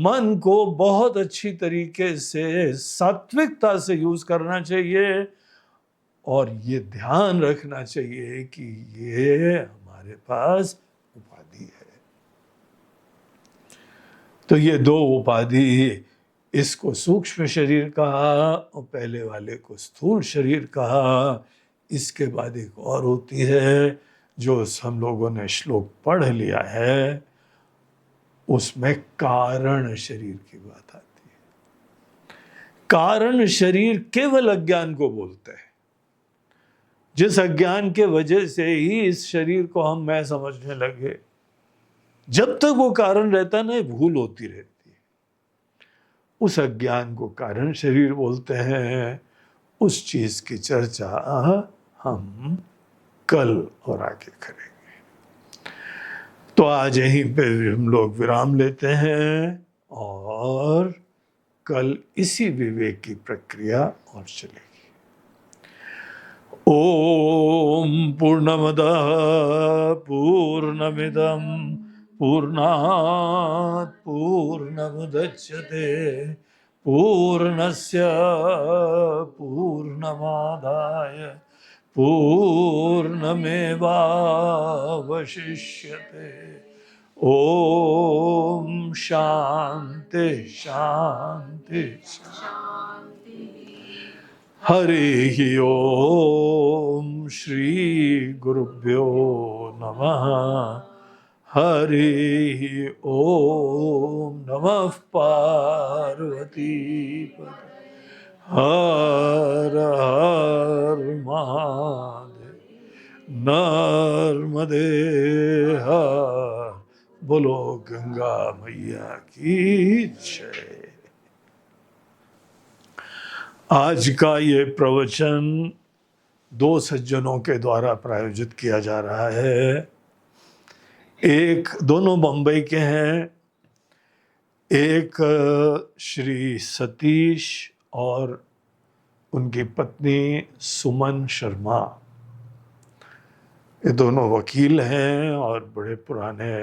मन को बहुत अच्छी तरीके से सात्विकता से यूज करना चाहिए, और ये ध्यान रखना चाहिए कि ये हमारे पास उपाधि है। तो ये 2 उपाधि, इसको सूक्ष्म शरीर कहा और पहले वाले को स्थूल शरीर कहा। इसके बाद एक और होती है जो हम लोगों ने श्लोक पढ़ लिया है, उसमें कारण शरीर की बात आती है। कारण शरीर केवल अज्ञान को बोलते हैं, जिस अज्ञान के वजह से ही इस शरीर को हम मैं समझने लगे। जब तक वो कारण रहता ना, भूल होती रहती है। उस अज्ञान को कारण शरीर बोलते हैं। उस चीज की चर्चा हम कल और आगे करेंगे। तो आज यहीं पे हम लोग विराम लेते हैं, और कल इसी विवेक की प्रक्रिया और चलेगी। ओम पूर्णमदः पूर्णमिदं पूर्णात् पूर्णमुदच्यते पूर्णस्य पूर्णमादाय पूर्णमेवावशिष्यते। ओम शांति शांति शांति। हरि ओम श्री गुरुभ्यो नमः। हरि ओम नमः पार्वती पते। हर हर महादेव। नर्मदे हर। बोलो गंगा मैया की जय। आज का ये प्रवचन 2 सज्जनों के द्वारा प्रायोजित किया जा रहा है। दोनों बम्बई के हैं। एक श्री सतीश और उनकी पत्नी सुमन शर्मा। ये दोनों वकील हैं और बड़े पुराने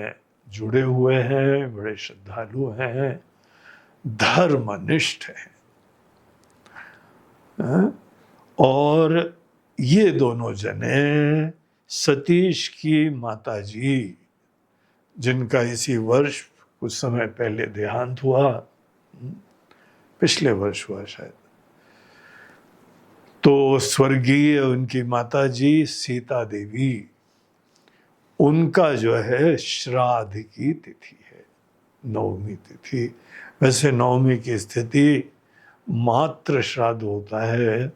जुड़े हुए हैं, बड़े श्रद्धालु हैं, धर्मनिष्ठ हैं। और ये दोनों जने सतीश की माताजी, जिनका इसी वर्ष कुछ समय पहले देहांत हुआ, पिछले वर्ष हुआ शायद, तो स्वर्गीय उनकी माताजी सीता देवी, उनका जो है श्राद्ध की तिथि है, 9वीं तिथि। वैसे 9वीं की स्थिति मात्र श्राद्ध होता है,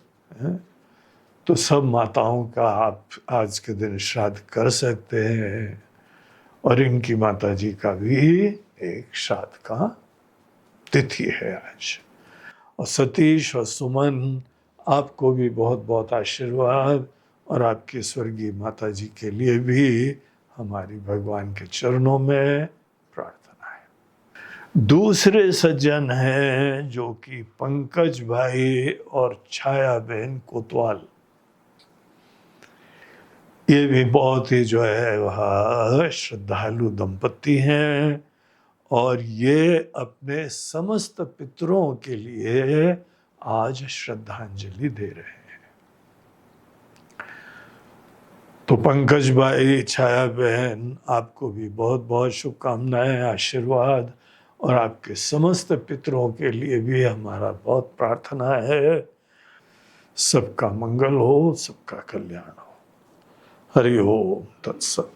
तो सब माताओं का आप आज के दिन श्राद्ध कर सकते हैं। और इनकी माताजी का भी एक श्राद्ध का तिथि है आज। और सतीश और सुमन, आपको भी बहुत बहुत आशीर्वाद, और आपकी स्वर्गीय माताजी के लिए भी हमारी भगवान के चरणों में प्रार्थना है। दूसरे सज्जन हैं जो कि पंकज भाई और छाया बहन कोतवाल। ये भी बहुत ही जो है वह श्रद्धालु दंपत्ति हैं, और ये अपने समस्त पितरों के लिए आज श्रद्धांजलि दे रहे हैं। तो पंकज भाई, छाया बहन, आपको भी बहुत बहुत शुभकामनाएं, आशीर्वाद, और आपके समस्त पितरों के लिए भी हमारा बहुत प्रार्थना है। सबका मंगल हो, सबका कल्याण हो। हरि ओम तत्सत।